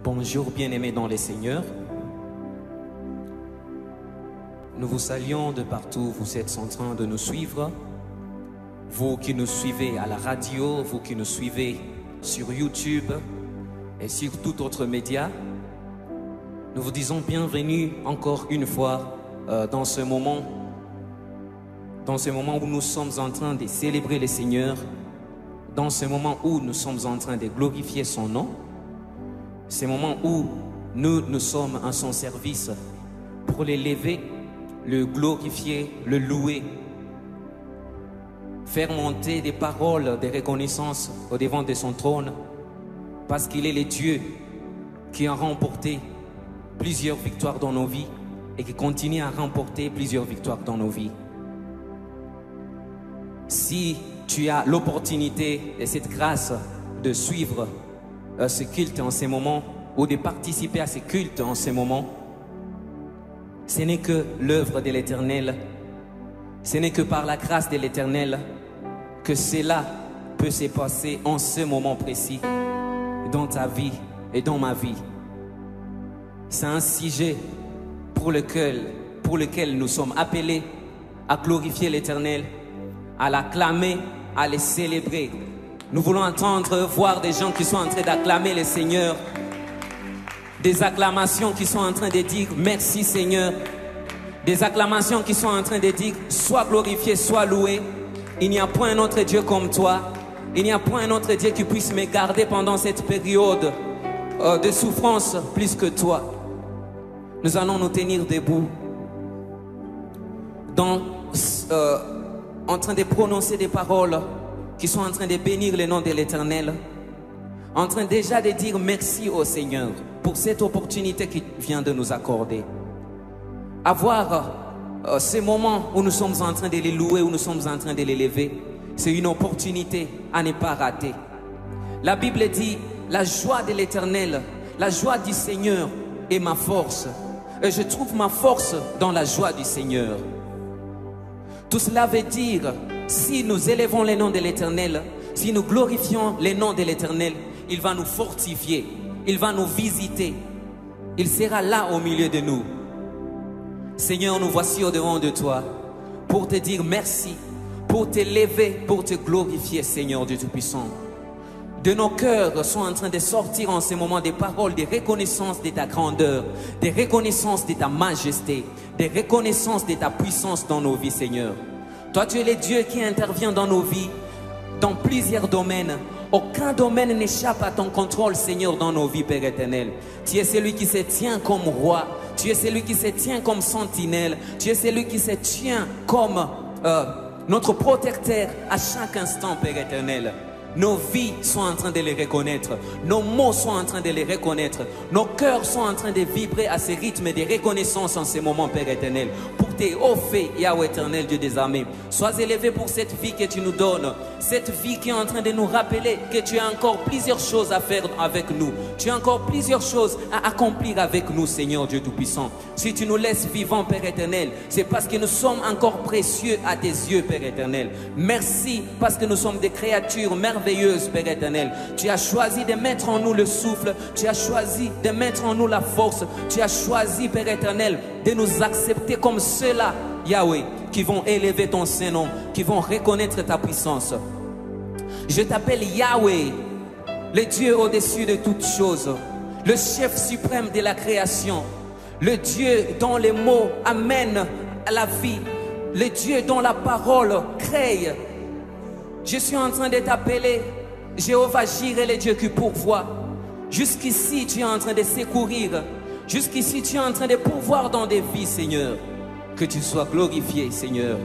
Bonjour bien-aimés dans les Seigneurs. Nous vous saluons de partout, vous êtes en train de nous suivre. Vous qui nous suivez à la radio, vous qui nous suivez sur YouTube et sur tout autre média, nous vous disons bienvenue encore une fois dans ce moment où nous sommes en train de célébrer le Seigneur, dans ce moment où nous sommes en train de glorifier son nom, ce moment où nous sommes en son service pour l'élever, le glorifier, le louer, faire monter des paroles de reconnaissance au devant de son trône, parce qu'il est le Dieu qui a remporté plusieurs victoires dans nos vies et qui continue à remporter plusieurs victoires dans nos vies. Si tu as l'opportunité et cette grâce de suivre ce culte en ces moments ou de participer à ce culte en ces moments, ce n'est que l'œuvre de l'Éternel, ce n'est que par la grâce de l'Éternel que cela peut se passer en ce moment précis dans ta vie et dans ma vie. C'est un sujet pour lequel nous sommes appelés à glorifier l'Éternel, à l'acclamer, à le célébrer. Nous voulons entendre, voir des gens qui sont en train d'acclamer le Seigneur, des acclamations qui sont en train de dire merci Seigneur, des acclamations qui sont en train de dire sois glorifié, sois loué. Il n'y a point un autre Dieu comme toi, il n'y a point un autre Dieu qui puisse me garder pendant cette période de souffrance plus que toi. Nous allons nous tenir debout en train de prononcer des paroles qui sont en train de bénir le nom de l'Éternel, en train déjà de dire merci au Seigneur pour cette opportunité qu'il vient de nous accorder. Avoir ces moments où nous sommes en train de les louer, où nous sommes en train de les lever, c'est une opportunité à ne pas rater. La Bible dit, la joie de l'Éternel, la joie du Seigneur est ma force. Et je trouve ma force dans la joie du Seigneur. Tout cela veut dire, si nous élevons le nom de l'Éternel, si nous glorifions le nom de l'Éternel, il va nous fortifier, il va nous visiter, il sera là au milieu de nous. Seigneur, nous voici au-devant de toi pour te dire merci, pour t'élever, pour te glorifier, Seigneur Dieu Tout-Puissant. De nos cœurs sont en train de sortir en ce moment des paroles de reconnaissance de ta grandeur, de reconnaissance de ta majesté, de reconnaissance de ta puissance dans nos vies, Seigneur. Toi, tu es le Dieu qui intervient dans nos vies, dans plusieurs domaines. Aucun domaine n'échappe à ton contrôle, Seigneur, dans nos vies, Père éternel. Tu es celui qui se tient comme roi, tu es celui qui se tient comme sentinelle, tu es celui qui se tient comme notre protecteur à chaque instant, Père éternel. Nos vies sont en train de les reconnaître. Nos mots sont en train de les reconnaître. Nos cœurs sont en train de vibrer à ce rythme de reconnaissance en ce moment, Père éternel. Pour tes hauts faits, Yahweh éternel, Dieu des armées. Sois élevé pour cette vie que tu nous donnes. Cette vie qui est en train de nous rappeler que tu as encore plusieurs choses à faire avec nous. Tu as encore plusieurs choses à accomplir avec nous, Seigneur Dieu Tout-Puissant. Si tu nous laisses vivants, Père éternel, c'est parce que nous sommes encore précieux à tes yeux, Père éternel. Merci parce que nous sommes des créatures merveilleuses, Père éternel. Tu as choisi de mettre en nous le souffle. Tu as choisi de mettre en nous la force. Tu as choisi, Père éternel, de nous accepter comme ceux-là, Yahweh, qui vont élever ton Saint-Nom, qui vont reconnaître ta puissance. Je t'appelle Yahweh, le Dieu au-dessus de toutes choses, le chef suprême de la création, le Dieu dont les mots amènent à la vie, le Dieu dont la parole crée. Je suis en train de t'appeler Jéhovah Jireh, le Dieu qui pourvoit. Jusqu'ici, tu es en train de secourir. Jusqu'ici, tu es en train de pourvoir dans des vies, Seigneur. Que tu sois glorifié, Seigneur.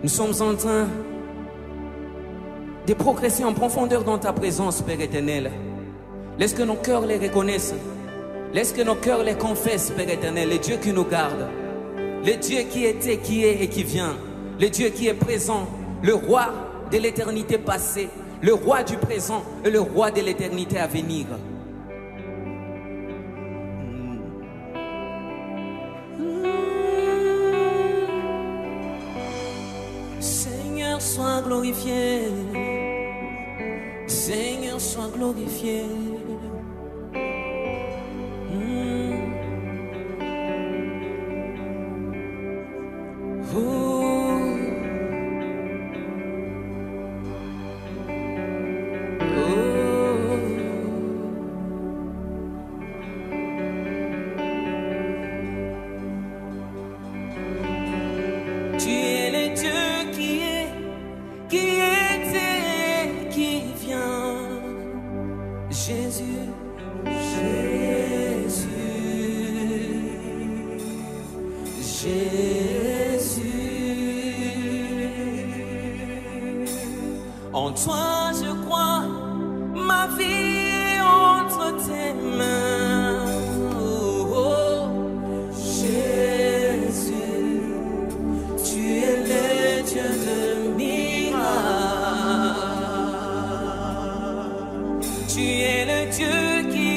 Nous sommes en train de progresser en profondeur dans ta présence, Père éternel. Laisse que nos cœurs les reconnaissent. Laisse que nos cœurs les confessent, Père éternel. Le Dieu qui nous garde. Le Dieu qui était, qui est et qui vient. Le Dieu qui est présent. Le roi de l'éternité passée. Le roi du présent et le roi de l'éternité à venir. Seigneur, sois glorifié. Seigneur, sois glorifié. En toi je crois, ma vie est entre tes mains. Oh, oh. Jésus, tu es le Dieu de miracles. Tu es le Dieu qui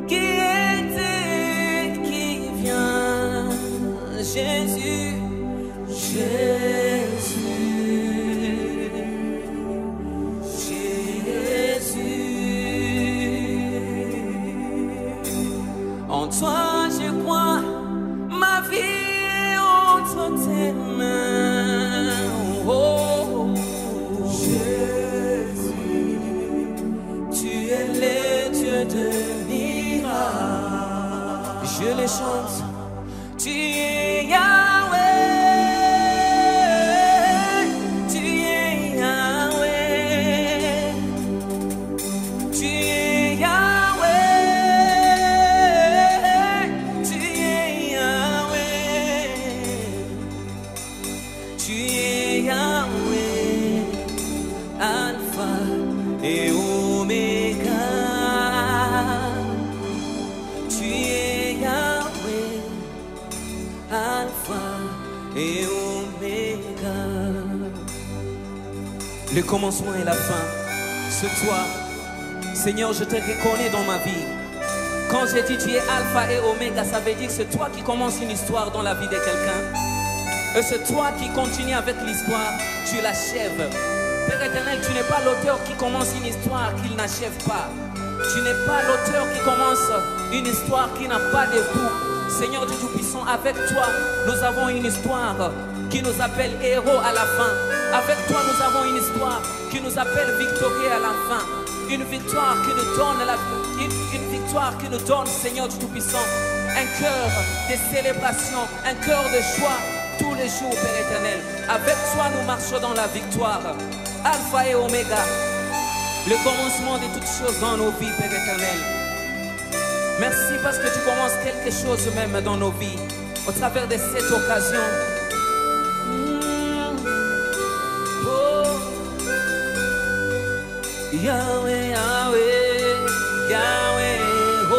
était, qui vient. Jésus, Jésus. En toi je crois, ma vie est entre tes mains. Oh, Jésus, tu es le Dieu de miracles. Je les chante, tu es Yahweh, tu es Yahweh, tu es Yahweh. Et Oméga, tu es Yahweh, Alpha et Oméga. Le commencement et la fin, c'est toi. Seigneur, je te reconnais dans ma vie. Quand j'ai dit tu es Alpha et Oméga, ça veut dire que c'est toi qui commences une histoire dans la vie de quelqu'un. Et c'est toi qui continues avec l'histoire, tu l'achèves. Père éternel, tu n'es pas l'auteur qui commence une histoire qu'il n'achève pas. Tu n'es pas l'auteur qui commence une histoire qui n'a pas de bout. Seigneur Dieu Tout-Puissant, avec toi, nous avons une histoire qui nous appelle héros à la fin. Avec toi, nous avons une histoire qui nous appelle victorieux à la fin. Une victoire qui nous donne, une victoire qui nous donne, Seigneur Dieu Tout-Puissant, un cœur de célébration, un cœur de joie tous les jours, Père éternel. Avec toi, nous marchons dans la victoire. Alpha et Oméga, le commencement de toutes choses dans nos vies, Père éternel. Merci parce que tu commences quelque chose même dans nos vies, au travers de cette occasion. Oh. Yahweh, Yahweh, Yahweh, oh.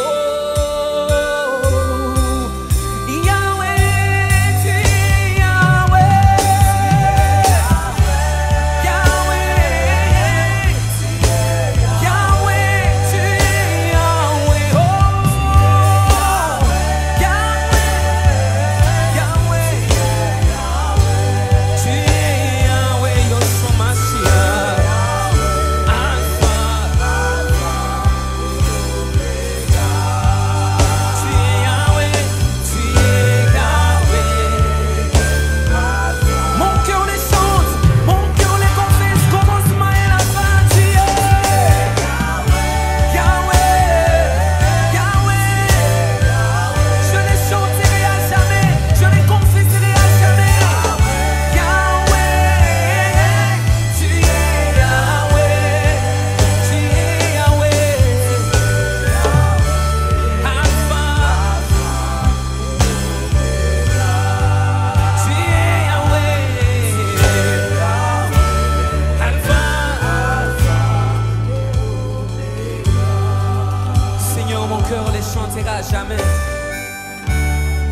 Jamais.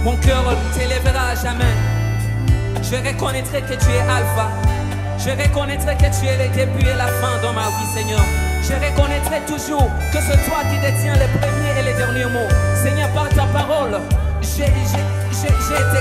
Mon cœur t'élèvera jamais. Je reconnaîtrai que tu es Alpha. Je reconnaîtrai que tu es le début et la fin dans ma vie, Seigneur. Je reconnaîtrai toujours que c'est toi qui détiens les premiers et les derniers mots. Seigneur, par ta parole, j'ai été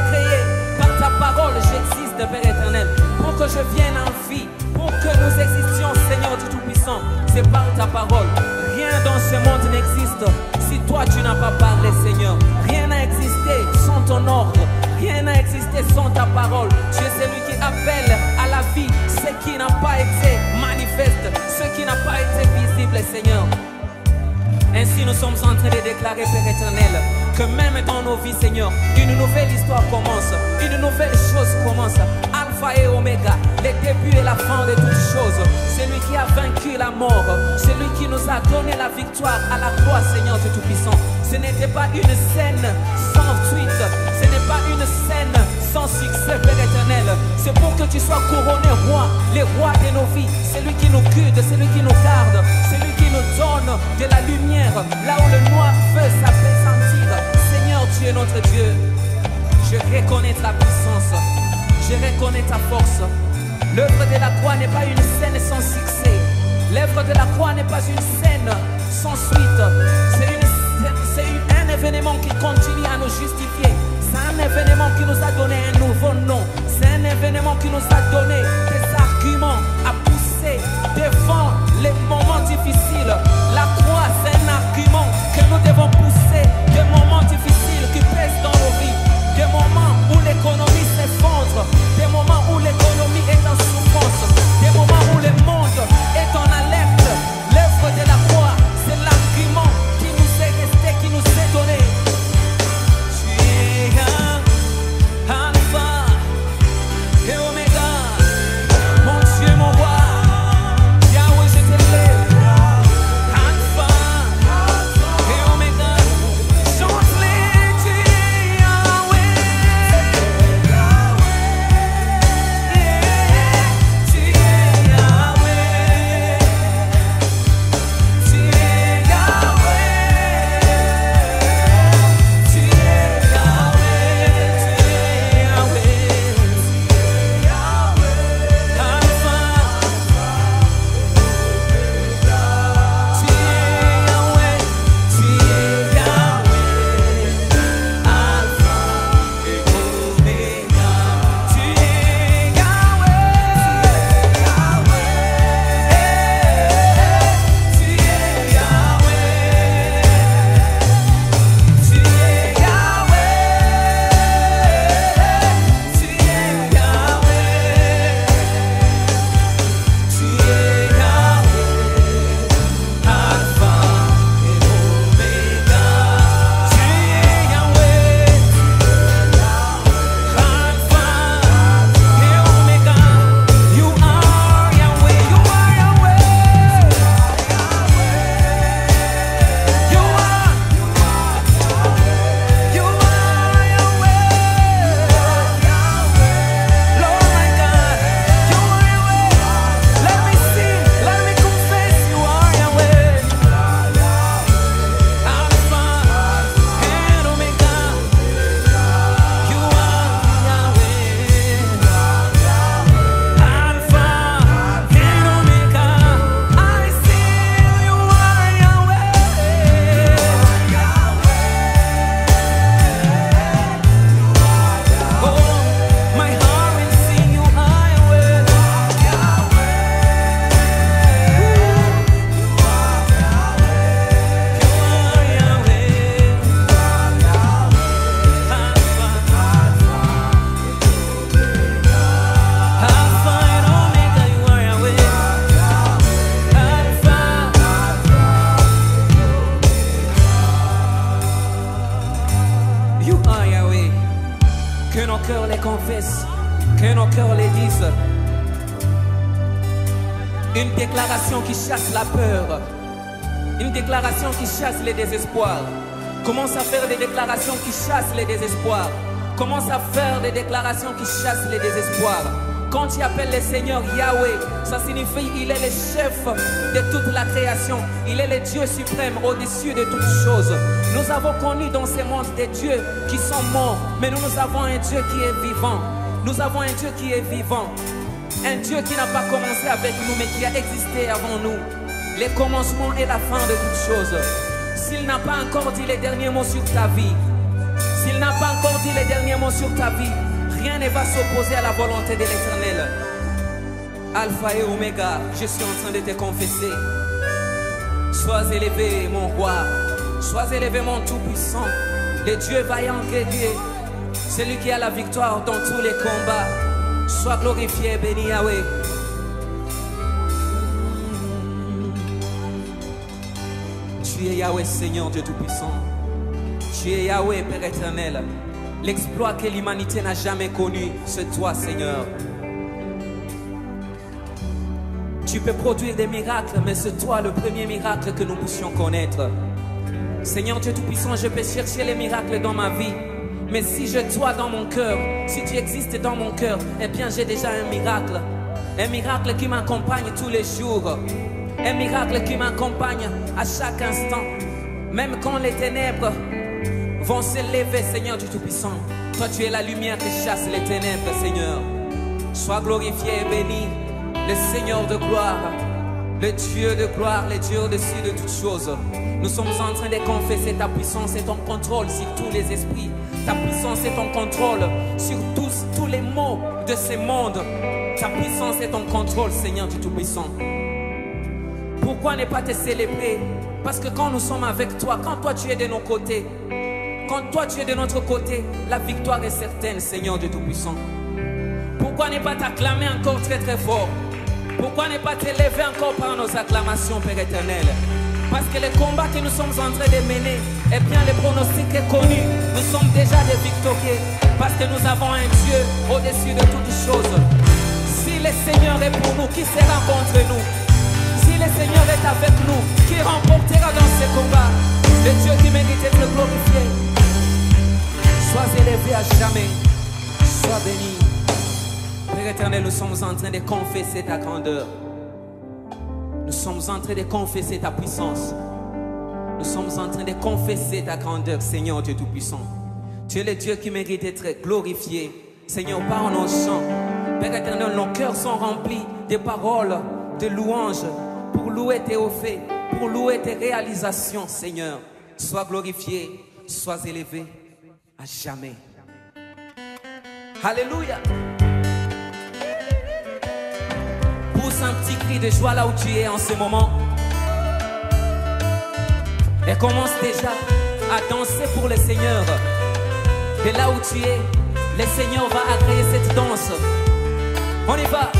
créé. Par ta parole, j'existe, Père éternel. Pour que je vienne en vie, pour que nous existions, Seigneur du Tout-Puissant, c'est par ta parole. Rien dans ce monde n'existe si toi tu n'as pas parlé, Seigneur. Rien n'a existé sans ton ordre. Rien n'a existé sans ta parole. Tu es celui qui appelle à la vie ce qui n'a pas été manifeste, ce qui n'a pas été visible, Seigneur. Ainsi nous sommes en train de déclarer, Père éternel, que même dans nos vies, Seigneur, une nouvelle histoire commence, une nouvelle chose commence. Alpha Alpha et Oméga, le début et la fin de toutes choses. Celui qui a vaincu la mort, celui qui nous a donné la victoire à la croix, Seigneur Dieu Tout-Puissant. Ce n'était pas une scène sans suite, ce n'est pas une scène sans succès, Père éternel. C'est pour que tu sois couronné roi, les rois de nos vies, celui qui nous guide, celui qui nous garde, celui qui nous donne de la lumière, là où le noir veut s'apesantir. Seigneur, tu es notre Dieu. Je reconnais ta puissance, je reconnais ta force. L'œuvre de la croix n'est pas une scène sans succès. L'œuvre de la croix n'est pas une scène sans suite. C'est un événement qui continue à nous justifier. C'est un événement qui nous a donné un nouveau nom. C'est un événement qui nous a donné des arguments à pousser devant les moments difficiles. La croix, c'est un argument que nous devons pousser. Des moments difficiles qui pèsent dans nos vies. Des moments où l'économie s'effondre. Des moments où l'économie est en souffrance. Des moments où le monde est en alerte. L'œuvre de la croix, c'est l'argument qui nous est resté, qui nous est donné. Tu es Alpha et Oméga, mon Dieu, mon roi. Yahweh, je t'élève. Alpha et Oméga, chante-les, tu es Yahweh. Tu es Yahweh. Tu es Yahweh. Tu es Que nos cœurs les confessent, que nos cœurs les disent. Une déclaration qui chasse la peur, une déclaration qui chasse les désespoirs. Commence à faire des déclarations qui chassent les désespoirs. Commence à faire des déclarations qui chassent les désespoirs. Quand tu appelles le Seigneur Yahweh, ça signifie qu'il est le chef de toute la création. Il est le Dieu suprême au-dessus de toutes choses. Nous avons connu dans ce monde des dieux qui sont morts, mais nous avons un Dieu qui est vivant. Nous avons un Dieu qui est vivant. Un Dieu qui n'a pas commencé avec nous, mais qui a existé avant nous. Le commencement et la fin de toutes choses. S'il n'a pas encore dit les derniers mots sur ta vie, s'il n'a pas encore dit les derniers mots sur ta vie, rien ne va s'opposer à la volonté de l'Éternel. Alpha et Oméga, je suis en train de te confesser. Sois élevé, mon roi. Sois élevé, mon tout-puissant. Le Dieu vaillant guerrier. Celui qui a la victoire dans tous les combats. Sois glorifié, béni Yahweh. Tu es Yahweh, Seigneur Dieu Tout-Puissant. Tu es Yahweh, Père éternel. L'exploit que l'humanité n'a jamais connu, c'est toi, Seigneur. Tu peux produire des miracles, mais c'est toi le premier miracle que nous puissions connaître. Seigneur Dieu Tout-Puissant, je peux chercher les miracles dans ma vie. Mais si je dois dans mon cœur, si tu existes dans mon cœur, eh bien j'ai déjà un miracle. Un miracle qui m'accompagne tous les jours. Un miracle qui m'accompagne à chaque instant. Même quand les ténèbres vont s'élever, Seigneur du Tout-Puissant. Toi tu es la lumière qui chasse les ténèbres, Seigneur. Sois glorifié et béni, le Seigneur de gloire, le Dieu de gloire, le Dieu au-dessus de toutes choses. Nous sommes en train de confesser ta puissance et ton contrôle sur tous les esprits. Ta puissance et ton contrôle sur tous les maux de ce monde. Ta puissance et ton contrôle, Seigneur du Tout-Puissant. Pourquoi ne pas te célébrer? Parce que quand nous sommes avec toi, quand toi tu es de nos côtés, quand toi tu es de notre côté, la victoire est certaine, Seigneur du Tout-Puissant. Pourquoi ne pas t'acclamer encore très très fort? Pourquoi ne pas t'élever encore par nos acclamations, Père éternel? Parce que le combat que nous sommes en train de mener, eh bien le pronostic est connu. Nous sommes déjà des victorieux parce que nous avons un Dieu au-dessus de toutes choses. Si le Seigneur est pour nous, qui sera contre nous? Si le Seigneur est avec nous, qui remportera dans ce combat? Le Dieu qui mérite d'être glorifié. Sois élevé à jamais. Sois béni. Père éternel, nous sommes en train de confesser ta grandeur. Nous sommes en train de confesser ta puissance. Nous sommes en train de confesser ta grandeur, Seigneur Dieu Tout-Puissant. Tu es le Dieu qui mérite d'être glorifié. Seigneur, par nos chants, Père éternel, nos cœurs sont remplis de paroles, de louanges, pour louer tes hauts faits, pour louer tes réalisations, Seigneur. Sois glorifié, sois élevé à jamais. Alléluia. Pousse un petit cri de joie là où tu es en ce moment. Et commence déjà à danser pour le Seigneur. Et là où tu es, le Seigneur va agréer cette danse. On y va.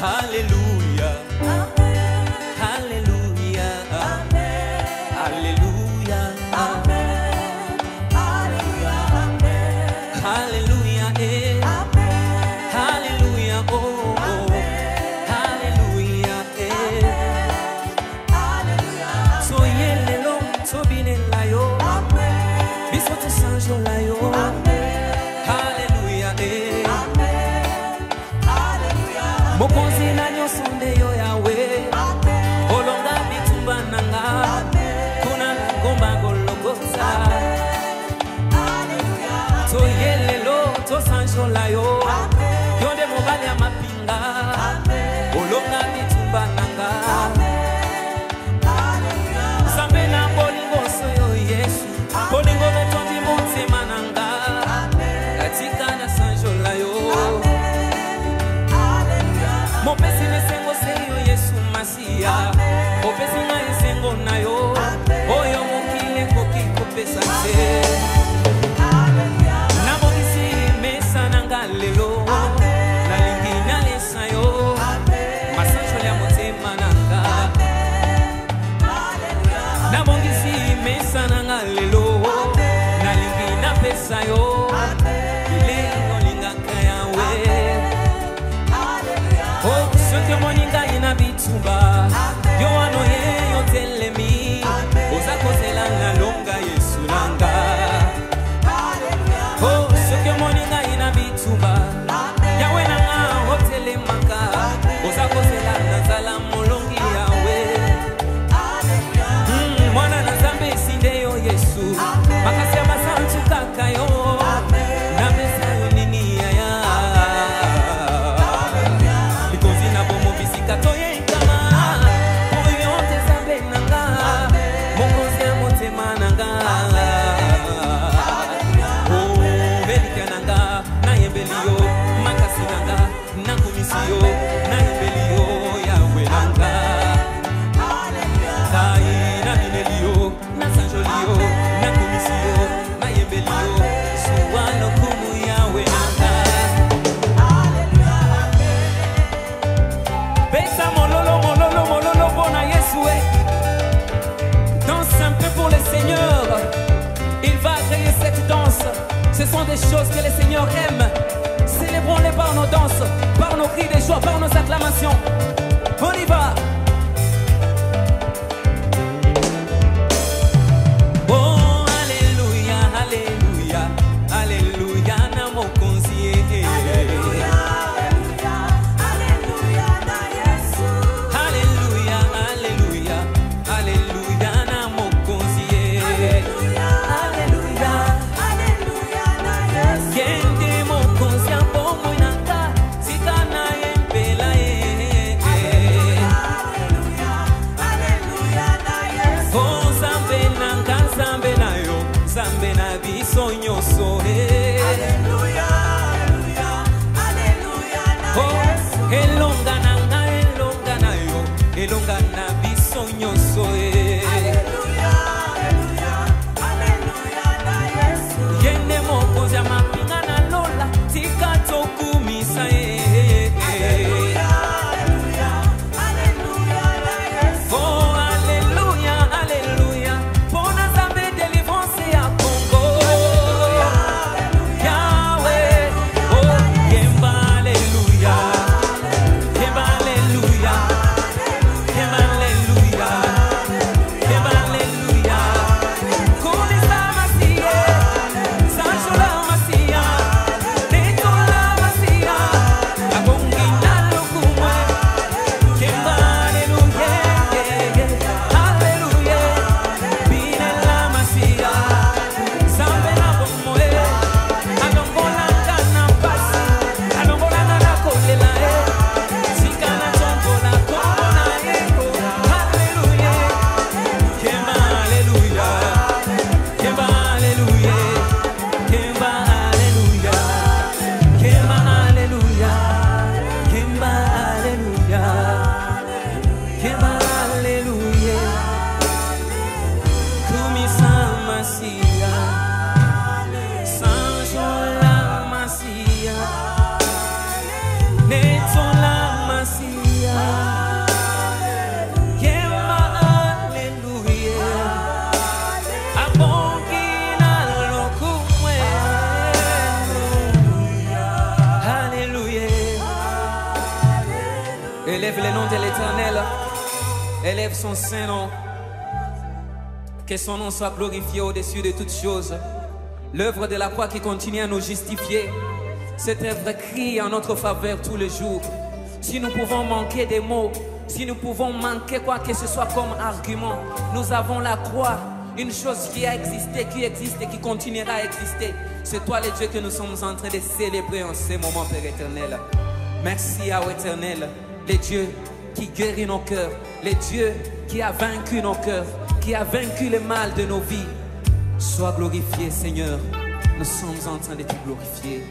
Alléluia. Alléluia. Alléluia. Alléluia. Alléluia. Oh. Alléluia. Soyez lelo, sobine la yo. Biso te sanjo la yo. Alléluia. Mokonzi na nyonso nde yo Yahweh. Olonga bitumba nanga. Kuna ngomba gologota. Soyez lelo, to sanjo la yo. Yonde mobali ya mapinga. Olonga bitumba nanga. Sambe na bolingo soyo Yesu. Bolingo betondi motema nanga. Katika na sanjo la yo. Mopesi nesengo seyo Yesu Masia. Mopesi na esengo na yo. Oyo mokile koki kopesa se. Nabongisi mesa nanga lelo. Nalingi nalesa yo. Masanjo ya motema nanga. Nabongisi mesa nanga lelo. Nalingi napesa yo. Ilego lingaka yawe. Oh, ce que moninga ina bitumba. Yo ano ye yo telemi. Oza kozela na longa Yesu nanga. Oh, ce que moninga ina bitumba. Yawe nanga hotele maka. Oza kozela na zala molongi yawe. Mwana na zambe sinde yo Yesu. Makasi ya masantu kaka yo. Na besa yo nini ya ya. Toye kama oyo te zambe nanga mokonzi ya motema nanga oh belika nanga na yembeli yo Ce sont des choses que le Seigneur aime. Célébrons-les par nos danses, par nos cris de joie, par nos acclamations. On y va. Oh, alléluia, alléluia, alléluia, namo konzie. Alléluia, alléluia, alléluia, na Yesu. Alléluia, alléluia, alléluia, namo konzie. Alléluia, alléluia, alléluia, na Yesu. Kende mo konzie pomo inaka, sikana yempela ye. Alléluia, alléluia, na Yesu. Oh, zambe nanga, zambe na yo, zambe na biso nyoso. Alléluia, alléluia, alléluia, na Yesu. Elonga nanga, elonga na yo, elonga na biso nyoso. Alléluia, alléluia, alléluia, na Yesu. Yende mokonzi ya mapinga na lola, tika tokumisa ye. Alléluia, alléluia, alléluia, na Yesu. Oh, alléluia, alléluia, pona zambe délivrance ya Congo. Yahweh, oh, yemba alléluia, yemba alléluia, yemba alléluia, yemba alléluia. Kulisa masia, sanjola masia, netola masia, abongina lokumwe, yemba alléluia, alléluia, binela masia, zambe na bomoe, alongolanga na pasi, alongolanga na kolela e, sikana tombola komona e, alléluia, yemba alléluia, yemba alléluia, yemba alléluia, yemba alléluia, yemba alléluia, yemba alléluia, kumisa masia, sanjola masia, netola masia, yemba alléluia, abongina lokumwe, alléluia. Élève le nom de l'Éternel, élève son saint nom. Que son nom soit glorifié au-dessus de toutes choses. L'œuvre de la croix qui continue à nous justifier. Cette œuvre crie en notre faveur tous les jours. Si nous pouvons manquer des mots, si nous pouvons manquer quoi que ce soit comme argument, nous avons la croix, une chose qui a existé, qui existe et qui continuera à exister. C'est toi le Dieu que nous sommes en train de célébrer en ce moment, Père éternel. Merci à l'éternel, le Dieu qui guérit nos cœurs, le Dieu qui a vaincu nos cœurs, qui a vaincu le mal de nos vies. Sois glorifié, Seigneur. Nous sommes en train de te glorifier.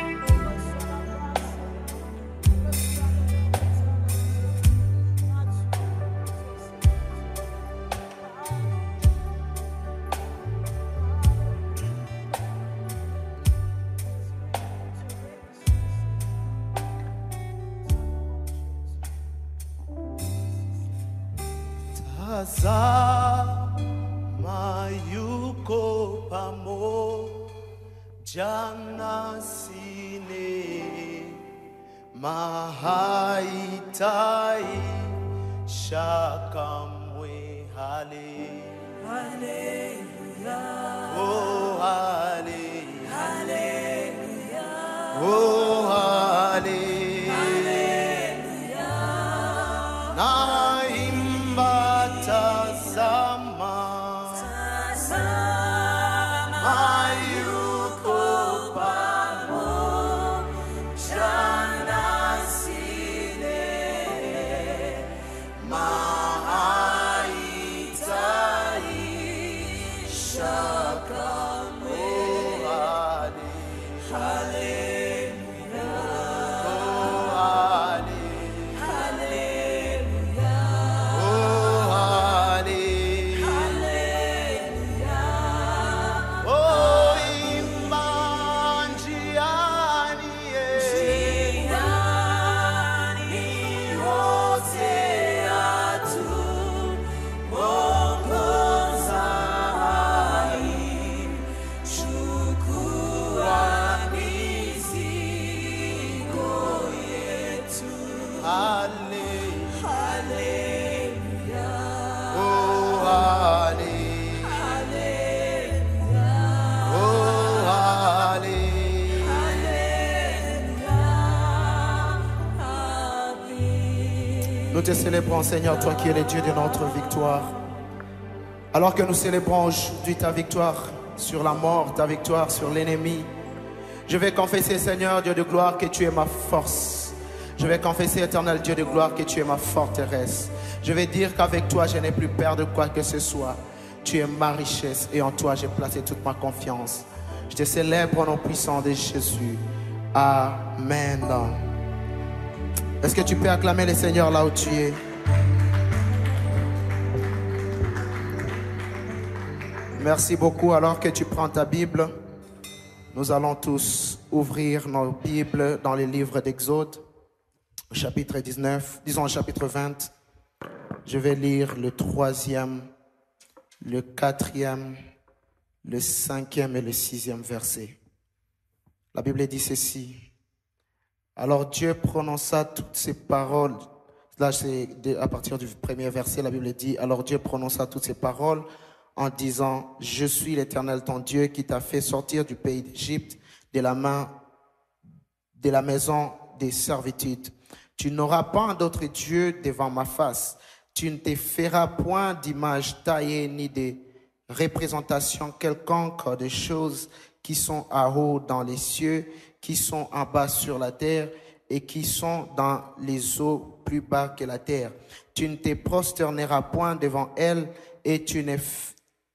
Tazama yuko pamoja nasi, mahaitai shaka mwe. Hallelujah, oh hallelujah, oh hallelujah, naimba tazama, yuko pamoja nasi, mahaitai shaka mwe. Nous te célébrons, Seigneur, toi qui es le Dieu de notre victoire. Alors que nous célébrons aujourd'hui ta victoire sur la mort, ta victoire sur l'ennemi, je vais confesser, Seigneur, Dieu de gloire, que tu es ma force. Je vais confesser, éternel Dieu de gloire, que tu es ma forteresse. Je vais dire qu'avec toi, je n'ai plus peur de quoi que ce soit. Tu es ma richesse et en toi, j'ai placé toute ma confiance. Je te célèbre au nom puissant de Jésus. Amen. Est-ce que tu peux acclamer le Seigneur là où tu es? Merci beaucoup. Alors que tu prends ta Bible, nous allons tous ouvrir nos Bibles dans les livres d'Exode, au chapitre 19, disons au chapitre 20. Je vais lire le 3e, le 4e, le 5e et le 6e verset. La Bible dit ceci. Alors Dieu prononça toutes ces paroles. Là, c'est à partir du premier verset, la Bible dit, alors Dieu prononça toutes ces paroles en disant, je suis l'Éternel ton Dieu qui t'a fait sortir du pays d'Égypte, de la maison des servitudes. Tu n'auras pas d'autre Dieu devant ma face. Tu ne te feras point d'image taillée ni de représentation quelconque des choses qui sont en haut dans les cieux, qui sont en bas sur la terre et qui sont dans les eaux plus bas que la terre. Tu ne te prosterneras point devant elles et tu ne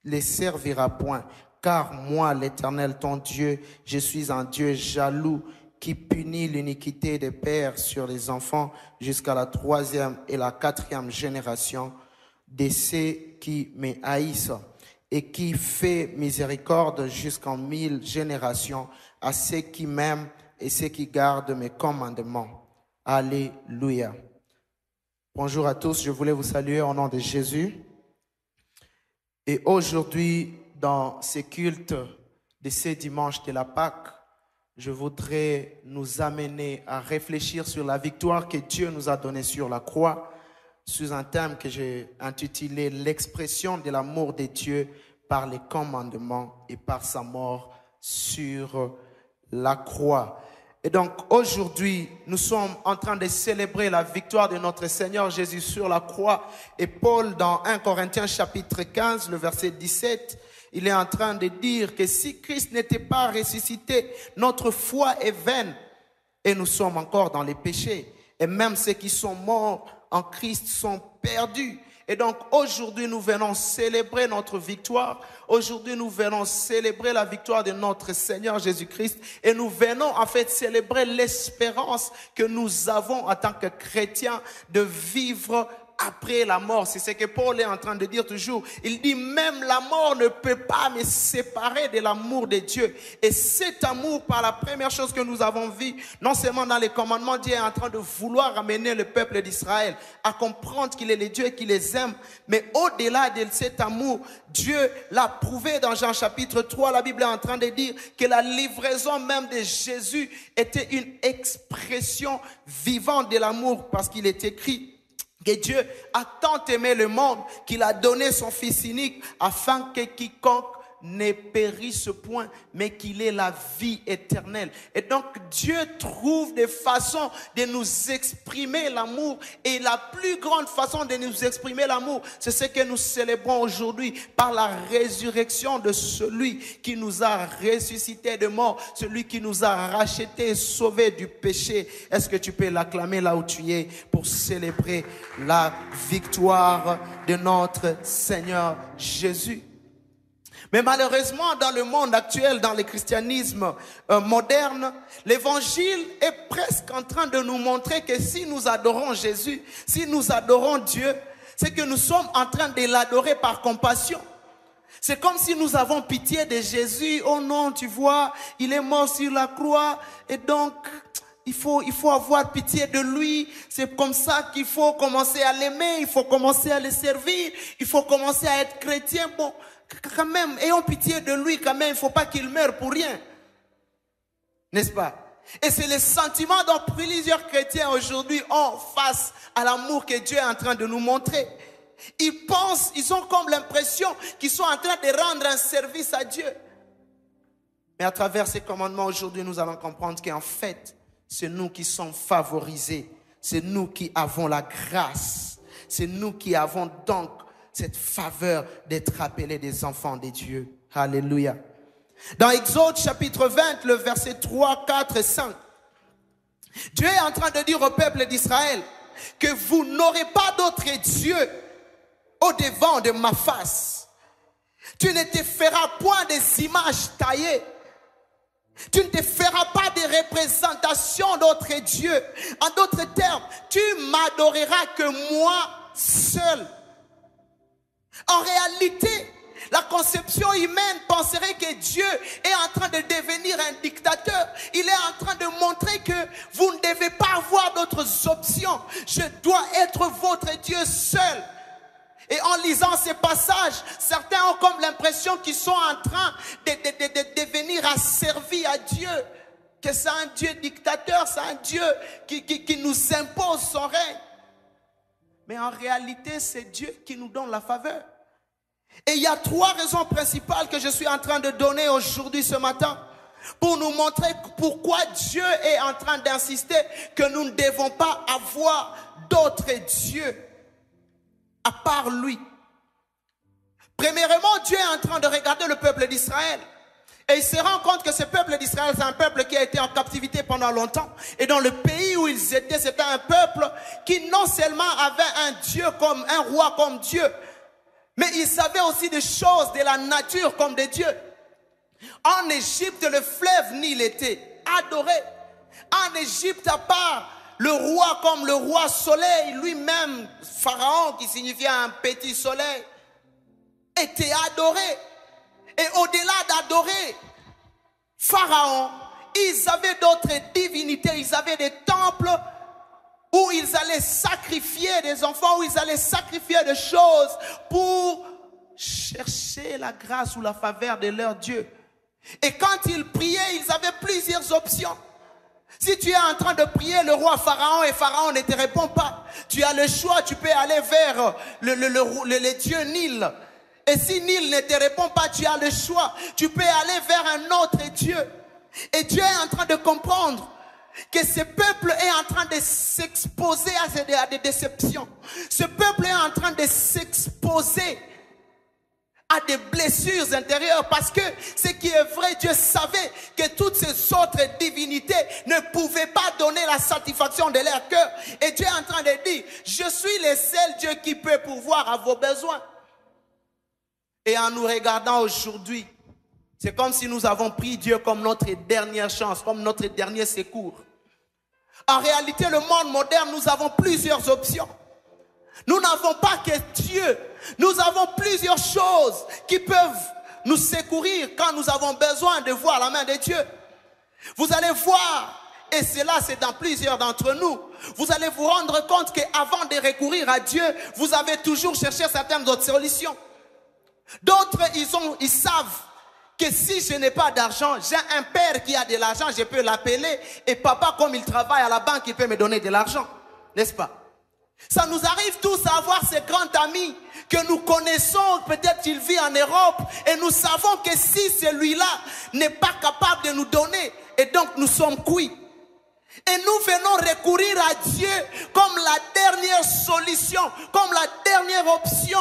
les serviras point. Car moi, l'Éternel, ton Dieu, je suis un Dieu jaloux qui punit l'iniquité des pères sur les enfants jusqu'à la 3e et la 4e génération de ceux qui me haïssent et qui fait miséricorde jusqu'en 1000 générations à ceux qui m'aiment et ceux qui gardent mes commandements. Alléluia. Bonjour à tous, je voulais vous saluer au nom de Jésus. Et aujourd'hui, dans ce culte de ce dimanche de la Pâque, je voudrais nous amener à réfléchir sur la victoire que Dieu nous a donnée sur la croix, sous un thème que j'ai intitulé « L'expression de l'amour de Dieu par les commandements et par sa mort sur la croix ». Et donc aujourd'hui, nous sommes en train de célébrer la victoire de notre Seigneur Jésus sur la croix. Et Paul, dans 1 Corinthiens chapitre 15, le verset 17, il est en train de dire que si Christ n'était pas ressuscité, notre foi est vaine et nous sommes encore dans les péchés. Et même ceux qui sont morts en Christ sont perdus. Et donc aujourd'hui nous venons célébrer notre victoire. Aujourd'hui nous venons célébrer la victoire de notre Seigneur Jésus-Christ. Et nous venons en fait célébrer l'espérance que nous avons en tant que chrétiens de vivre après la mort. C'est ce que Paul est en train de dire toujours. Il dit même la mort ne peut pas me séparer de l'amour de Dieu. Et cet amour, par la première chose que nous avons vu, non seulement dans les commandements, Dieu est en train de vouloir amener le peuple d'Israël à comprendre qu'il est le Dieu qui les aime. Mais au-delà de cet amour, Dieu l'a prouvé dans Jean chapitre 3. La Bible est en train de dire que la livraison même de Jésus était une expression vivante de l'amour, parce qu'il est écrit que Dieu a tant aimé le monde qu'il a donné son Fils unique afin que quiconque ne périsse point, mais qu'il ait la vie éternelle. Et donc Dieu trouve des façons de nous exprimer l'amour. Et la plus grande façon de nous exprimer l'amour, c'est ce que nous célébrons aujourd'hui par la résurrection de celui qui nous a ressuscités de mort, celui qui nous a rachetés et sauvés du péché. Est-ce que tu peux l'acclamer là où tu es pour célébrer la victoire de notre Seigneur Jésus? Mais malheureusement, dans le monde actuel, dans le christianisme moderne, l'évangile est presque en train de nous montrer que si nous adorons Jésus, si nous adorons Dieu, c'est que nous sommes en train de l'adorer par compassion. C'est comme si nous avons pitié de Jésus. Oh non, tu vois, il est mort sur la croix et donc il faut avoir pitié de lui. C'est comme ça qu'il faut commencer à l'aimer, il faut commencer à le servir, il faut commencer à être chrétien. Bon, quand même, ayons pitié de lui quand même, il ne faut pas qu'il meure pour rien. N'est-ce pas? Et c'est le sentiment dont plusieurs chrétiens aujourd'hui ont face à l'amour que Dieu est en train de nous montrer. Ils pensent, ils ont comme l'impression qu'ils sont en train de rendre un service à Dieu. Mais à travers ces commandements aujourd'hui, nous allons comprendre qu'en fait, c'est nous qui sommes favorisés. c'est nous qui avons la grâce. C'est nous qui avons donc cette faveur d'être appelés des enfants de Dieu. Alléluia. Dans Exode chapitre 20, le verset 3, 4 et 5, Dieu est en train de dire au peuple d'Israël que vous n'aurez pas d'autre Dieu au-devant de ma face. Tu ne te feras point des images taillées. Tu ne te feras pas des représentations d'autres dieux. En d'autres termes, tu m'adoreras que moi seul. En réalité, la conception humaine penserait que Dieu est en train de devenir un dictateur. Il est en train de montrer que vous ne devez pas avoir d'autres options. Je dois être votre Dieu seul. Et en lisant ces passages, certains ont comme l'impression qu'ils sont en train de devenir asservis à Dieu. Que c'est un Dieu dictateur, c'est un Dieu qui nous impose son règne. Mais en réalité, c'est Dieu qui nous donne la faveur. Et il y a 3 raisons principales que je suis en train de donner aujourd'hui, ce matin, pour nous montrer pourquoi Dieu est en train d'insister que nous ne devons pas avoir d'autres dieux à part lui. Premièrement, Dieu est en train de regarder le peuple d'Israël. Et il se rend compte que ce peuple d'Israël, c'est un peuple qui a été en captivité pendant longtemps. Et dans le pays où ils étaient, c'était un peuple qui non seulement avait un Dieu comme un roi comme Dieu, mais il savait aussi des choses de la nature comme des dieux. En Égypte, le fleuve Nil était adoré. En Égypte, à part le roi comme le roi soleil, lui-même, Pharaon, qui signifiait un petit soleil, était adoré. Et au-delà d'adorer Pharaon, ils avaient d'autres divinités, ils avaient des temples où ils allaient sacrifier des enfants, où ils allaient sacrifier des choses pour chercher la grâce ou la faveur de leur Dieu. Et quand ils priaient, ils avaient plusieurs options. Si tu es en train de prier le roi Pharaon et Pharaon ne te répond pas, tu as le choix, tu peux aller vers le dieu Nil. Et si Nil ne te répond pas, tu as le choix, tu peux aller vers un autre Dieu. Et Dieu est en train de comprendre que ce peuple est en train de s'exposer à des déceptions. Ce peuple est en train de s'exposer à des blessures intérieures, parce que ce qui est vrai, Dieu savait que toutes ces autres divinités ne pouvaient pas donner la satisfaction de leur cœur. Et Dieu est en train de dire, je suis le seul Dieu qui peut pourvoir à vos besoins. Et en nous regardant aujourd'hui, c'est comme si nous avons pris Dieu comme notre dernière chance, comme notre dernier secours. En réalité, le monde moderne, nous avons plusieurs options. Nous n'avons pas que Dieu. Nous avons plusieurs choses qui peuvent nous secourir quand nous avons besoin de voir la main de Dieu. Vous allez voir, et cela c'est dans plusieurs d'entre nous, vous allez vous rendre compte qu'avant de recourir à Dieu, vous avez toujours cherché certaines autres solutions. D'autres, ils savent que si je n'ai pas d'argent, j'ai un père qui a de l'argent, je peux l'appeler, et papa, comme il travaille à la banque, il peut me donner de l'argent, n'est-ce pas? Ça nous arrive tous à avoir ces grands amis que nous connaissons, peut-être qu'il vit en Europe, et nous savons que si celui-là n'est pas capable de nous donner, et donc nous sommes cuits. Et nous venons recourir à Dieu comme la dernière solution, comme la dernière option.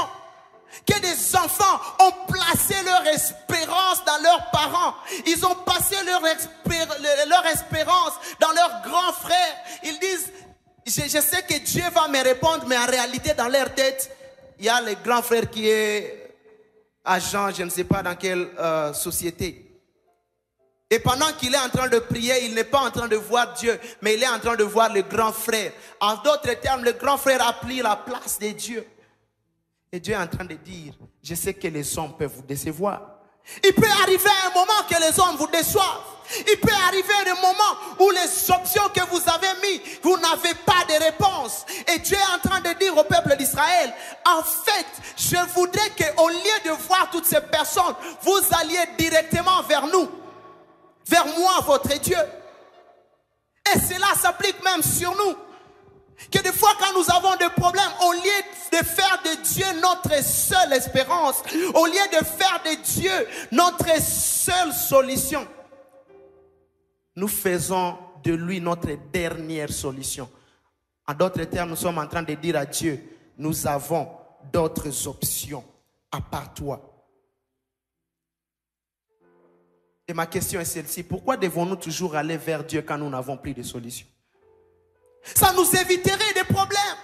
Que des enfants ont placé leur espérance dans leurs parents. Ils ont passé leur espérance dans leurs grands frères. Ils disent, je sais que Dieu va me répondre, mais en réalité, dans leur tête, il y a le grand frère qui est agent, je ne sais pas dans quelle société. Et pendant qu'il est en train de prier, il n'est pas en train de voir Dieu, mais il est en train de voir le grand frère. En d'autres termes, le grand frère a pris la place de Dieu. Et Dieu est en train de dire, je sais que les hommes peuvent vous décevoir. Il peut arriver un moment que les hommes vous déçoivent. Il peut arriver un moment où les options que vous avez mises, vous n'avez pas de réponse. Et Dieu est en train de dire au peuple d'Israël, en fait, je voudrais qu'au lieu de voir toutes ces personnes, vous alliez directement vers nous. Vers moi, votre Dieu. Et cela s'applique même sur nous. Que des fois quand nous avons des problèmes, au lieu de faire de Dieu notre seule espérance, au lieu de faire de Dieu notre seule solution, nous faisons de lui notre dernière solution. En d'autres termes, nous sommes en train de dire à Dieu, nous avons d'autres options à part toi. Et ma question est celle-ci, pourquoi devons-nous toujours aller vers Dieu quand nous n'avons plus de solution? Ça nous éviterait des problèmes.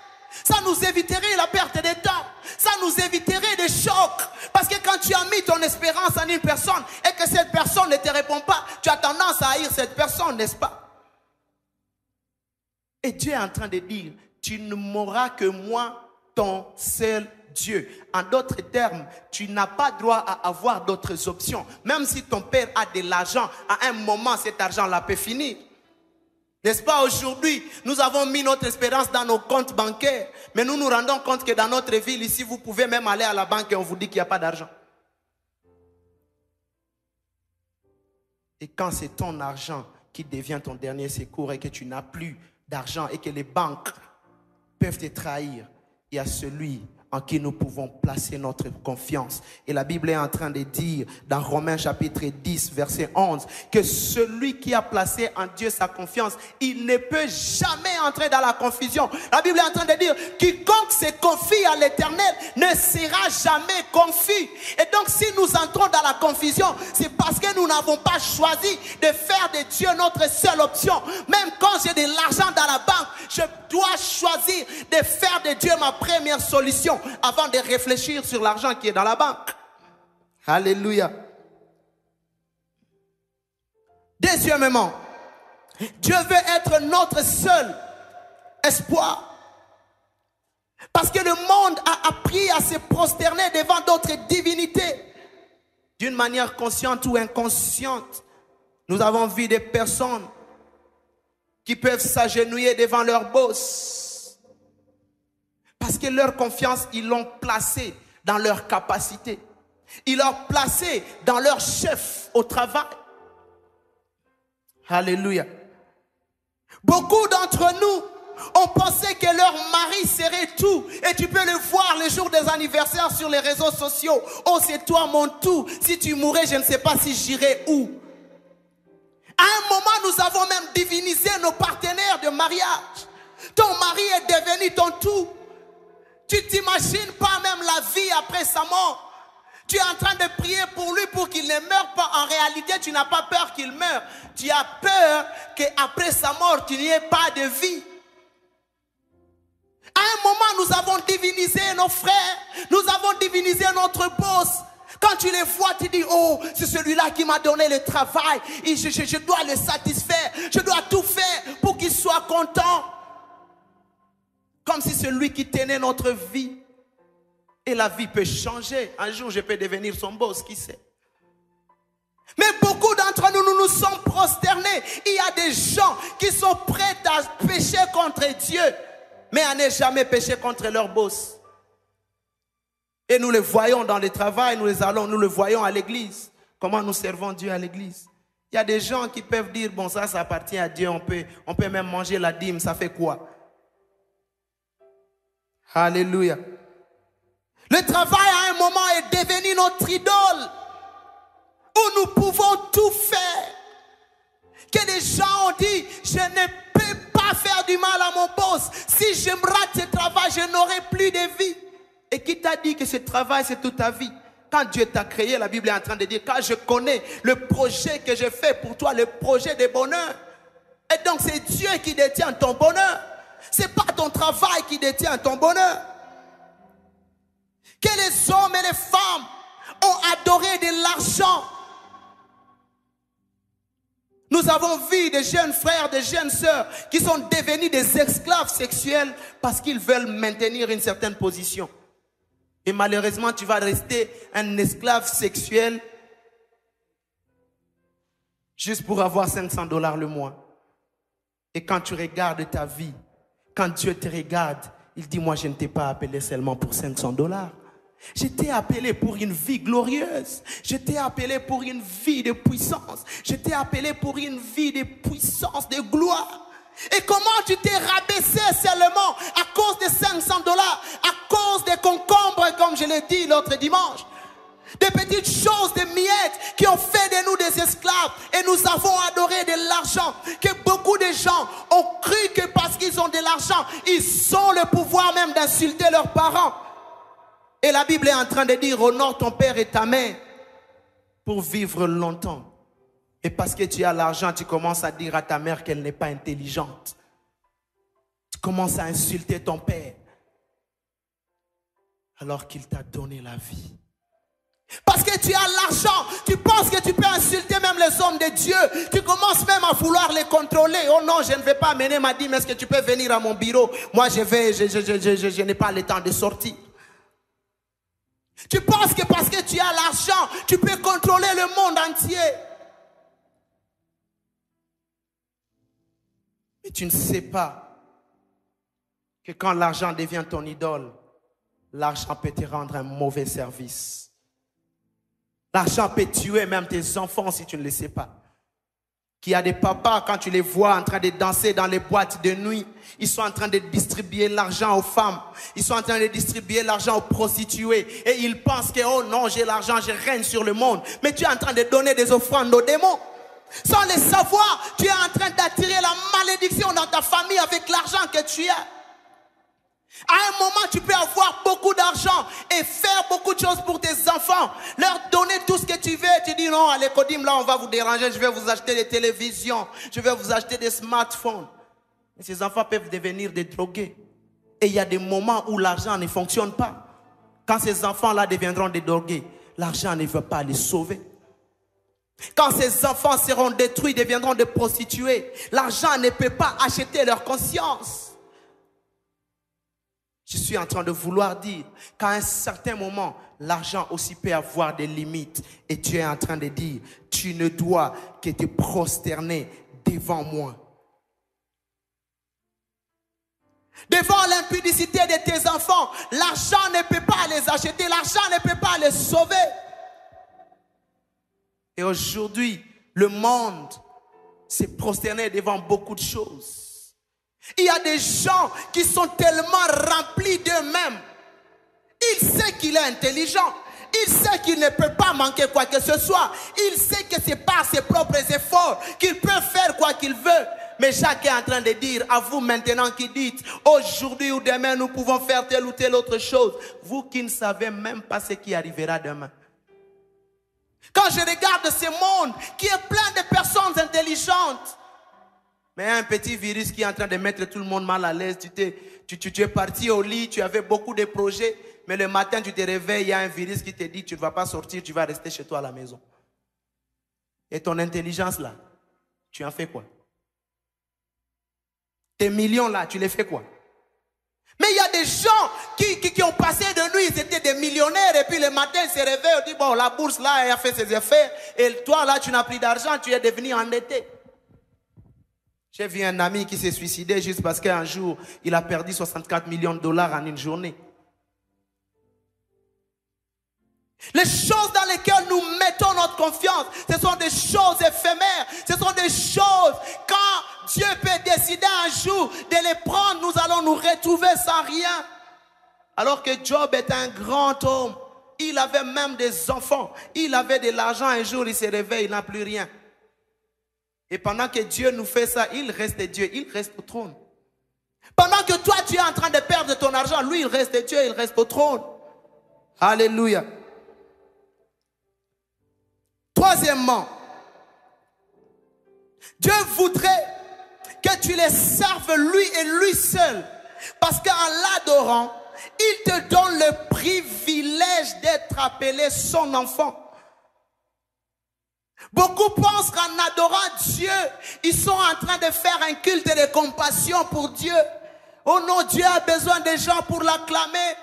Ça nous éviterait la perte de temps. Ça nous éviterait des chocs. Parce que quand tu as mis ton espérance en une personne et que cette personne ne te répond pas, tu as tendance à haïr cette personne, n'est-ce pas? Et Dieu est en train de dire, tu ne m'auras que moi, ton seul Dieu. En d'autres termes, tu n'as pas droit à avoir d'autres options. Même si ton père a de l'argent, à un moment, cet argent-là peut finir. N'est-ce pas, aujourd'hui, nous avons mis notre espérance dans nos comptes bancaires, mais nous nous rendons compte que dans notre ville, ici, vous pouvez même aller à la banque et on vous dit qu'il n'y a pas d'argent. Et quand c'est ton argent qui devient ton dernier secours et que tu n'as plus d'argent et que les banques peuvent te trahir, il y a celui en qui nous pouvons placer notre confiance. Et la Bible est en train de dire dans Romains chapitre 10 verset 11 que celui qui a placé en Dieu sa confiance, il ne peut jamais entrer dans la confusion. La Bible est en train de dire quiconque se confie à l'Éternel ne sera jamais confus. Et donc si nous entrons dans la confusion, c'est parce que nous n'avons pas choisi de faire de Dieu notre seule option. Même quand j'ai de l'argent dans la banque, je dois choisir de faire de Dieu ma première solution avant de réfléchir sur l'argent qui est dans la banque. Alléluia. Deuxièmement, Dieu veut être notre seul espoir. Parce que le monde a appris à se prosterner devant d'autres divinités. D'une manière consciente ou inconsciente, nous avons vu des personnes qui peuvent s'agenouiller devant leur boss. Parce que leur confiance, ils l'ont placée dans leur capacité. Ils l'ont placée dans leur chef au travail. Alléluia. Beaucoup d'entre nous ont pensé que leur mari serait tout. Et tu peux le voir le jour des anniversaires sur les réseaux sociaux. Oh, c'est toi mon tout. Si tu mourais, je ne sais pas si j'irais où. À un moment, nous avons même divinisé nos partenaires de mariage. Ton mari est devenu ton tout. Tu ne t'imagines pas même la vie après sa mort. Tu es en train de prier pour lui pour qu'il ne meure pas. En réalité, tu n'as pas peur qu'il meure. Tu as peur qu'après sa mort, tu n'y aies pas de vie. À un moment, nous avons divinisé nos frères. Nous avons divinisé notre boss. Quand tu les vois, tu dis, oh, c'est celui-là qui m'a donné le travail. Et je dois le satisfaire. Je dois tout faire pour qu'il soit content. Comme si c'est lui qui tenait notre vie. Et la vie peut changer. Un jour, je peux devenir son boss, qui sait. Mais beaucoup d'entre nous, nous nous sommes prosternés. Il y a des gens qui sont prêts à pécher contre Dieu, mais à ne jamais pécher contre leur boss. Et nous les voyons dans le travail, nous le voyons à l'église. Comment nous servons Dieu à l'église? Il y a des gens qui peuvent dire, bon, ça appartient à Dieu, on peut même manger la dîme, ça fait quoi? Alléluia. Le travail à un moment est devenu notre idole, où nous pouvons tout faire. Que les gens ont dit, je ne peux pas faire du mal à mon boss. Si je me rate ce travail, je n'aurai plus de vie. Et qui t'a dit que ce travail, c'est toute ta vie? Quand Dieu t'a créé, la Bible est en train de dire, quand je connais le projet que je fais pour toi, le projet de bonheur. Et donc c'est Dieu qui détient ton bonheur. Ce n'est pas ton travail qui détient ton bonheur. Que les hommes et les femmes ont adoré de l'argent. Nous avons vu des jeunes frères, des jeunes sœurs qui sont devenus des esclaves sexuels parce qu'ils veulent maintenir une certaine position. Et malheureusement, tu vas rester un esclave sexuel juste pour avoir $500 le mois. Et quand tu regardes ta vie, quand Dieu te regarde, il dit, moi je ne t'ai pas appelé seulement pour $500. Je t'ai appelé pour une vie glorieuse. Je t'ai appelé pour une vie de puissance. Je t'ai appelé pour une vie de puissance, de gloire. Et comment tu t'es rabaissé seulement à cause de $500, à cause des concombres, comme je l'ai dit l'autre dimanche. Des petites choses, des miettes qui ont fait de nous des esclaves. Et nous avons adoré de l'argent. Que beaucoup de gens ont cru que parce qu'ils ont de l'argent, l'argent, ils ont le pouvoir même d'insulter leurs parents. Et la Bible est en train de dire, honore ton père et ta mère pour vivre longtemps. Et parce que tu as l'argent, tu commences à dire à ta mère qu'elle n'est pas intelligente. Tu commences à insulter ton père alors qu'il t'a donné la vie. Parce que tu as l'argent, tu penses que tu peux insulter même les hommes de Dieu. Tu commences même à vouloir les contrôler. Oh non, je ne vais pas amener ma dîme. Est-ce que tu peux venir à mon bureau? Moi, je n'ai pas le temps de sortir. Tu penses que parce que tu as l'argent, tu peux contrôler le monde entier. Mais tu ne sais pas que quand l'argent devient ton idole, l'argent peut te rendre un mauvais service. L'argent peut tuer même tes enfants si tu ne le sais pas. Qu'il y a des papas, quand tu les vois en train de danser dans les boîtes de nuit, ils sont en train de distribuer l'argent aux femmes. Ils sont en train de distribuer l'argent aux prostituées. Et ils pensent que, oh non, j'ai l'argent, je règne sur le monde. Mais tu es en train de donner des offrandes aux démons. Sans le savoir, tu es en train d'attirer la malédiction dans ta famille avec l'argent que tu as. À un moment, tu peux avoir beaucoup d'argent et faire beaucoup de choses pour tes enfants. Leur donner tout ce que tu veux. Tu dis non, à l'écodim, là, on va vous déranger. Je vais vous acheter des télévisions. Je vais vous acheter des smartphones. Et ces enfants peuvent devenir des drogués. Et il y a des moments où l'argent ne fonctionne pas. Quand ces enfants-là deviendront des drogués, l'argent ne veut pas les sauver. Quand ces enfants seront détruits, deviendront des prostituées, l'argent ne peut pas acheter leur conscience. Je suis en train de vouloir dire qu'à un certain moment, l'argent aussi peut avoir des limites. Et Dieu est en train de dire, tu ne dois que te prosterner devant moi. Devant l'impudicité de tes enfants, l'argent ne peut pas les acheter, l'argent ne peut pas les sauver. Et aujourd'hui, le monde s'est prosterné devant beaucoup de choses. Il y a des gens qui sont tellement remplis d'eux-mêmes. Il sait qu'il est intelligent. Il sait qu'il ne peut pas manquer quoi que ce soit. Il sait que c'est par ses propres efforts qu'il peut faire quoi qu'il veut. Mais Jacques est en train de dire à vous maintenant qui dites aujourd'hui ou demain nous pouvons faire telle ou telle autre chose. Vous qui ne savez même pas ce qui arrivera demain. Quand je regarde ce monde qui est plein de personnes intelligentes, mais un petit virus qui est en train de mettre tout le monde mal à l'aise. Tu es parti au lit, tu avais beaucoup de projets, mais le matin tu te réveilles, il y a un virus qui te dit tu ne vas pas sortir, tu vas rester chez toi à la maison. Et ton intelligence là, tu en fais quoi? Tes millions là, tu les fais quoi? Mais il y a des gens qui ont passé de nuit, ils étaient des millionnaires, et puis le matin ils se réveillent, on dit bon la bourse là, elle a fait ses effets, et toi là tu n'as plus d'argent, tu es devenu endetté. J'ai vu un ami qui s'est suicidé juste parce qu'un jour, il a perdu 64 millions de dollars en une journée. Les choses dans lesquelles nous mettons notre confiance, ce sont des choses éphémères. Ce sont des choses, quand Dieu peut décider un jour de les prendre, nous allons nous retrouver sans rien. Alors que Job est un grand homme. Il avait même des enfants. Il avait de l'argent. Un jour, il se réveille, il n'a plus rien. Et pendant que Dieu nous fait ça, il reste Dieu, il reste au trône. Pendant que toi, tu es en train de perdre ton argent, lui, il reste Dieu, il reste au trône. Alléluia. Troisièmement, Dieu voudrait que tu les serves lui et lui seul. Parce qu'en l'adorant, il te donne le privilège d'être appelé son enfant. Beaucoup pensent qu'en adorant Dieu, ils sont en train de faire un culte de compassion pour Dieu. Oh non, Dieu a besoin des gens pour l'acclamer.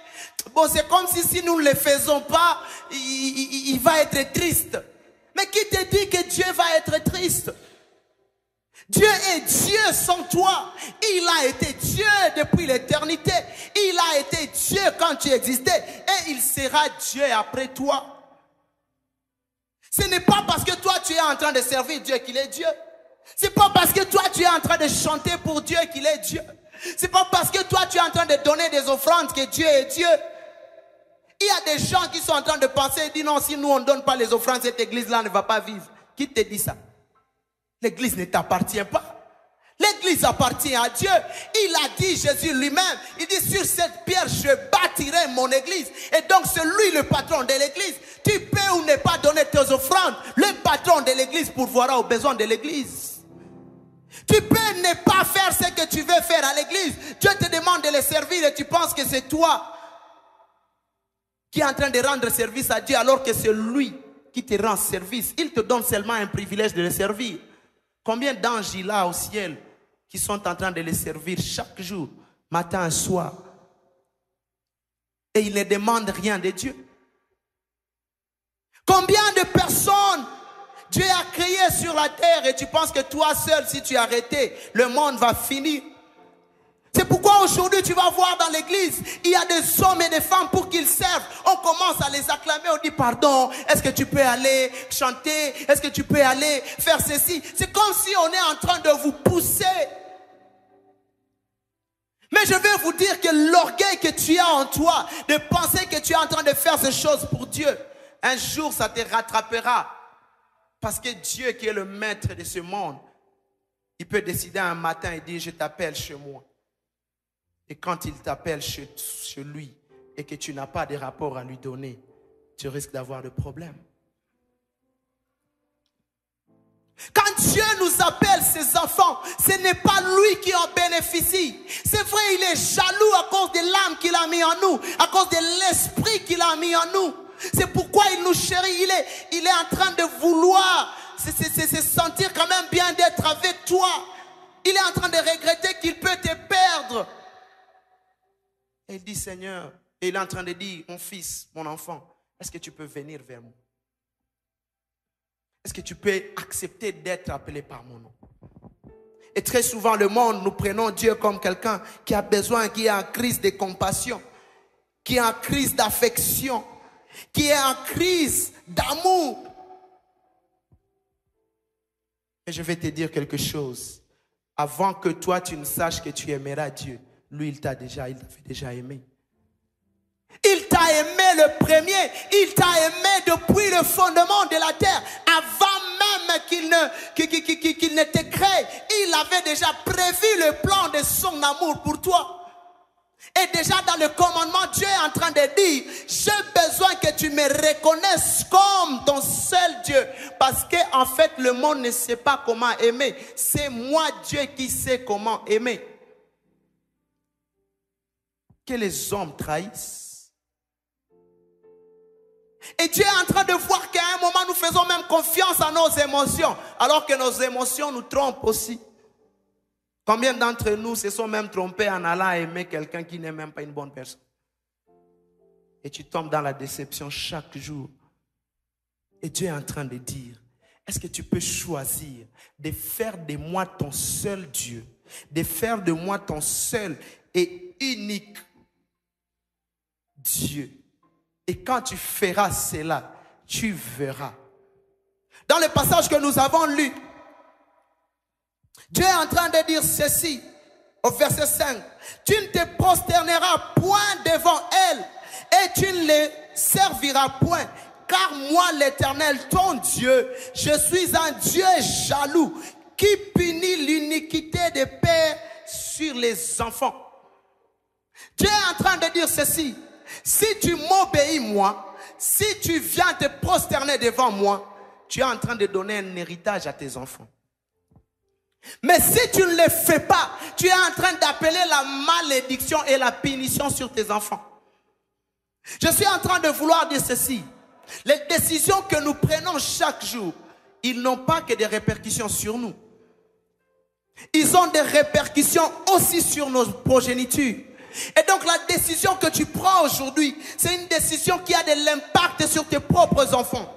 Bon, c'est comme si nous ne le faisons pas, il va être triste. Mais qui te dit que Dieu va être triste? Dieu est Dieu sans toi. Il a été Dieu depuis l'éternité. Il a été Dieu quand tu existais. Et il sera Dieu après toi. Ce n'est pas parce que toi tu es en train de servir Dieu qu'il est Dieu. C'est pas parce que toi tu es en train de chanter pour Dieu qu'il est Dieu. C'est pas parce que toi tu es en train de donner des offrandes que Dieu est Dieu. Il y a des gens qui sont en train de penser et disent non, si nous on ne donne pas les offrandes, cette église là ne va pas vivre. Qui te dit ça? L'église ne t'appartient pas. L'église appartient à Dieu. Il a dit, Jésus lui-même, il dit, sur cette pierre, je bâtirai mon église. Et donc, c'est lui le patron de l'église. Tu peux ou ne pas donner tes offrandes. Le patron de l'église pourvoira aux besoins de l'église. Tu peux ne pas faire ce que tu veux faire à l'église. Dieu te demande de le servir et tu penses que c'est toi qui est en train de rendre service à Dieu alors que c'est lui qui te rend service. Il te donne seulement un privilège de le servir. Combien d'anges il a au ciel qui sont en train de le servir chaque jour, matin et soir. Et il ne demande rien de Dieu. Combien de personnes Dieu a créées sur la terre et tu penses que toi seul, si tu es arrêté, le monde va finir. C'est pourquoi aujourd'hui tu vas voir dans l'église, il y a des hommes et des femmes pour qu'ils servent. On commence à les acclamer, on dit pardon, est-ce que tu peux aller chanter? Est-ce que tu peux aller faire ceci? C'est comme si on est en train de vous pousser. Mais je veux vous dire que l'orgueil que tu as en toi, de penser que tu es en train de faire ces choses pour Dieu, un jour ça te rattrapera. Parce que Dieu qui est le maître de ce monde, il peut décider un matin et dire je t'appelle chez moi. Et quand il t'appelle chez lui et que tu n'as pas de rapport à lui donner, tu risques d'avoir des problèmes. Quand Dieu nous appelle ses enfants, ce n'est pas lui qui en bénéficie. C'est vrai, il est jaloux à cause de l'âme qu'il a mis en nous, à cause de l'esprit qu'il a mis en nous. C'est pourquoi il nous chérit. Il est en train de vouloir se sentir quand même bien d'être avec toi. Il est en train de regretter qu'il peut te perdre. Et il dit, Seigneur, et il est en train de dire, mon fils, mon enfant, est-ce que tu peux venir vers moi? Est-ce que tu peux accepter d'être appelé par mon nom? Et très souvent, le monde, nous prenons Dieu comme quelqu'un qui a besoin, qui est en crise de compassion, qui est en crise d'affection, qui est en crise d'amour. Et je vais te dire quelque chose. Avant que toi, tu ne saches que tu aimeras Dieu, lui, il t'avait déjà aimé. Il t'a aimé le premier. Il t'a aimé depuis le fondement de la terre. Avant même qu'il ne te crée, il avait déjà prévu le plan de son amour pour toi. Et déjà dans le commandement, Dieu est en train de dire, j'ai besoin que tu me reconnaisses comme ton seul Dieu. Parce qu'en fait, le monde ne sait pas comment aimer. C'est moi, Dieu, qui sais comment aimer. Que les hommes trahissent. Et Dieu est en train de voir qu'à un moment, nous faisons même confiance à nos émotions, alors que nos émotions nous trompent aussi. Combien d'entre nous se sont même trompés en allant aimer quelqu'un qui n'est même pas une bonne personne? Et tu tombes dans la déception chaque jour. Et Dieu est en train de dire, est-ce que tu peux choisir de faire de moi ton seul Dieu, de faire de moi ton seul et unique Dieu? Et quand tu feras cela, tu verras. Dans le passage que nous avons lu, Dieu est en train de dire ceci, au verset 5. Tu ne te prosterneras point devant elle et tu ne les serviras point. Car moi, l'Éternel, ton Dieu, je suis un Dieu jaloux qui punit l'iniquité des pères sur les enfants. Dieu est en train de dire ceci. Si tu m'obéis moi, si tu viens te prosterner devant moi, tu es en train de donner un héritage à tes enfants. Mais si tu ne le fais pas, tu es en train d'appeler la malédiction et la punition sur tes enfants. Je suis en train de vouloir dire ceci. Les décisions que nous prenons chaque jour, ils n'ont pas que des répercussions sur nous. Ils ont des répercussions aussi sur nos progénitures. Et donc la décision que tu prends aujourd'hui, c'est une décision qui a de l'impact sur tes propres enfants.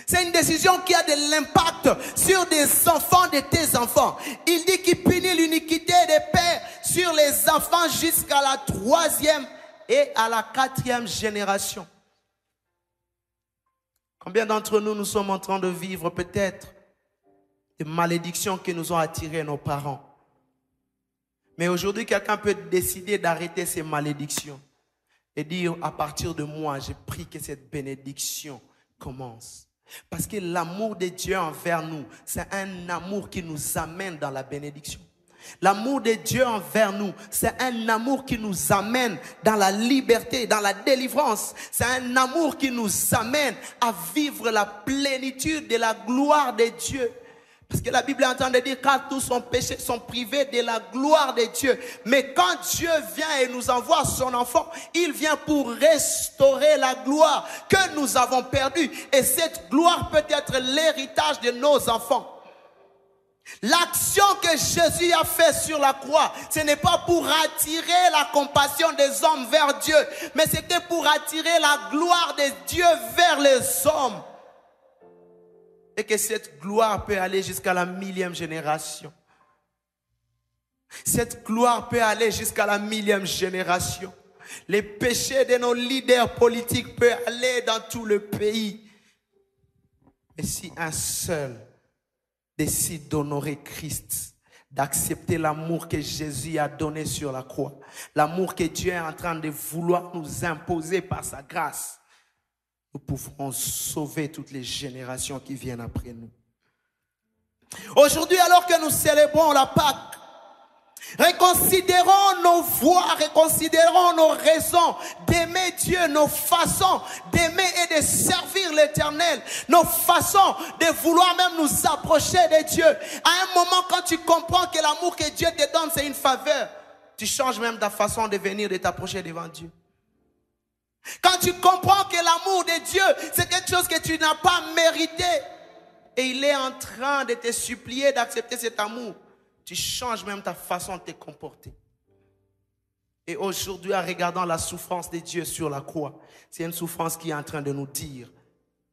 C'est une décision qui a de l'impact sur des enfants de tes enfants. Il dit qu'il punit l'iniquité des pères sur les enfants jusqu'à la 3e et à la 4e génération. Combien d'entre nous, nous sommes en train de vivre peut-être des malédictions que nous ont attirées nos parents? Mais aujourd'hui, quelqu'un peut décider d'arrêter ces malédictions et dire, à partir de moi, j'ai pris que cette bénédiction commence. Parce que l'amour de Dieu envers nous, c'est un amour qui nous amène dans la bénédiction. L'amour de Dieu envers nous, c'est un amour qui nous amène dans la liberté, dans la délivrance. C'est un amour qui nous amène à vivre la plénitude de la gloire de Dieu. Parce que la Bible est en train de dire, car tous sont péchés, sont privés de la gloire de Dieu. Mais quand Dieu vient et nous envoie son enfant, il vient pour restaurer la gloire que nous avons perdue. Et cette gloire peut être l'héritage de nos enfants. L'action que Jésus a faite sur la croix, ce n'est pas pour attirer la compassion des hommes vers Dieu, mais c'était pour attirer la gloire de Dieu vers les hommes. Et que cette gloire peut aller jusqu'à la 1000e génération. Cette gloire peut aller jusqu'à la 1000e génération. Les péchés de nos leaders politiques peuvent aller dans tout le pays. Mais si un seul décide d'honorer Christ, d'accepter l'amour que Jésus a donné sur la croix, l'amour que Dieu est en train de vouloir nous imposer par sa grâce, nous pouvons sauver toutes les générations qui viennent après nous. Aujourd'hui, alors que nous célébrons la Pâque, reconsidérons nos voies, reconsidérons nos raisons d'aimer Dieu, nos façons d'aimer et de servir l'Éternel, nos façons de vouloir même nous approcher de Dieu. À un moment, quand tu comprends que l'amour que Dieu te donne, c'est une faveur, tu changes même ta façon de venir, de t'approcher devant Dieu. Quand tu comprends que l'amour de Dieu, c'est quelque chose que tu n'as pas mérité, et il est en train de te supplier d'accepter cet amour, tu changes même ta façon de te comporter. Et aujourd'hui, en regardant la souffrance de Dieu sur la croix, c'est une souffrance qui est en train de nous dire,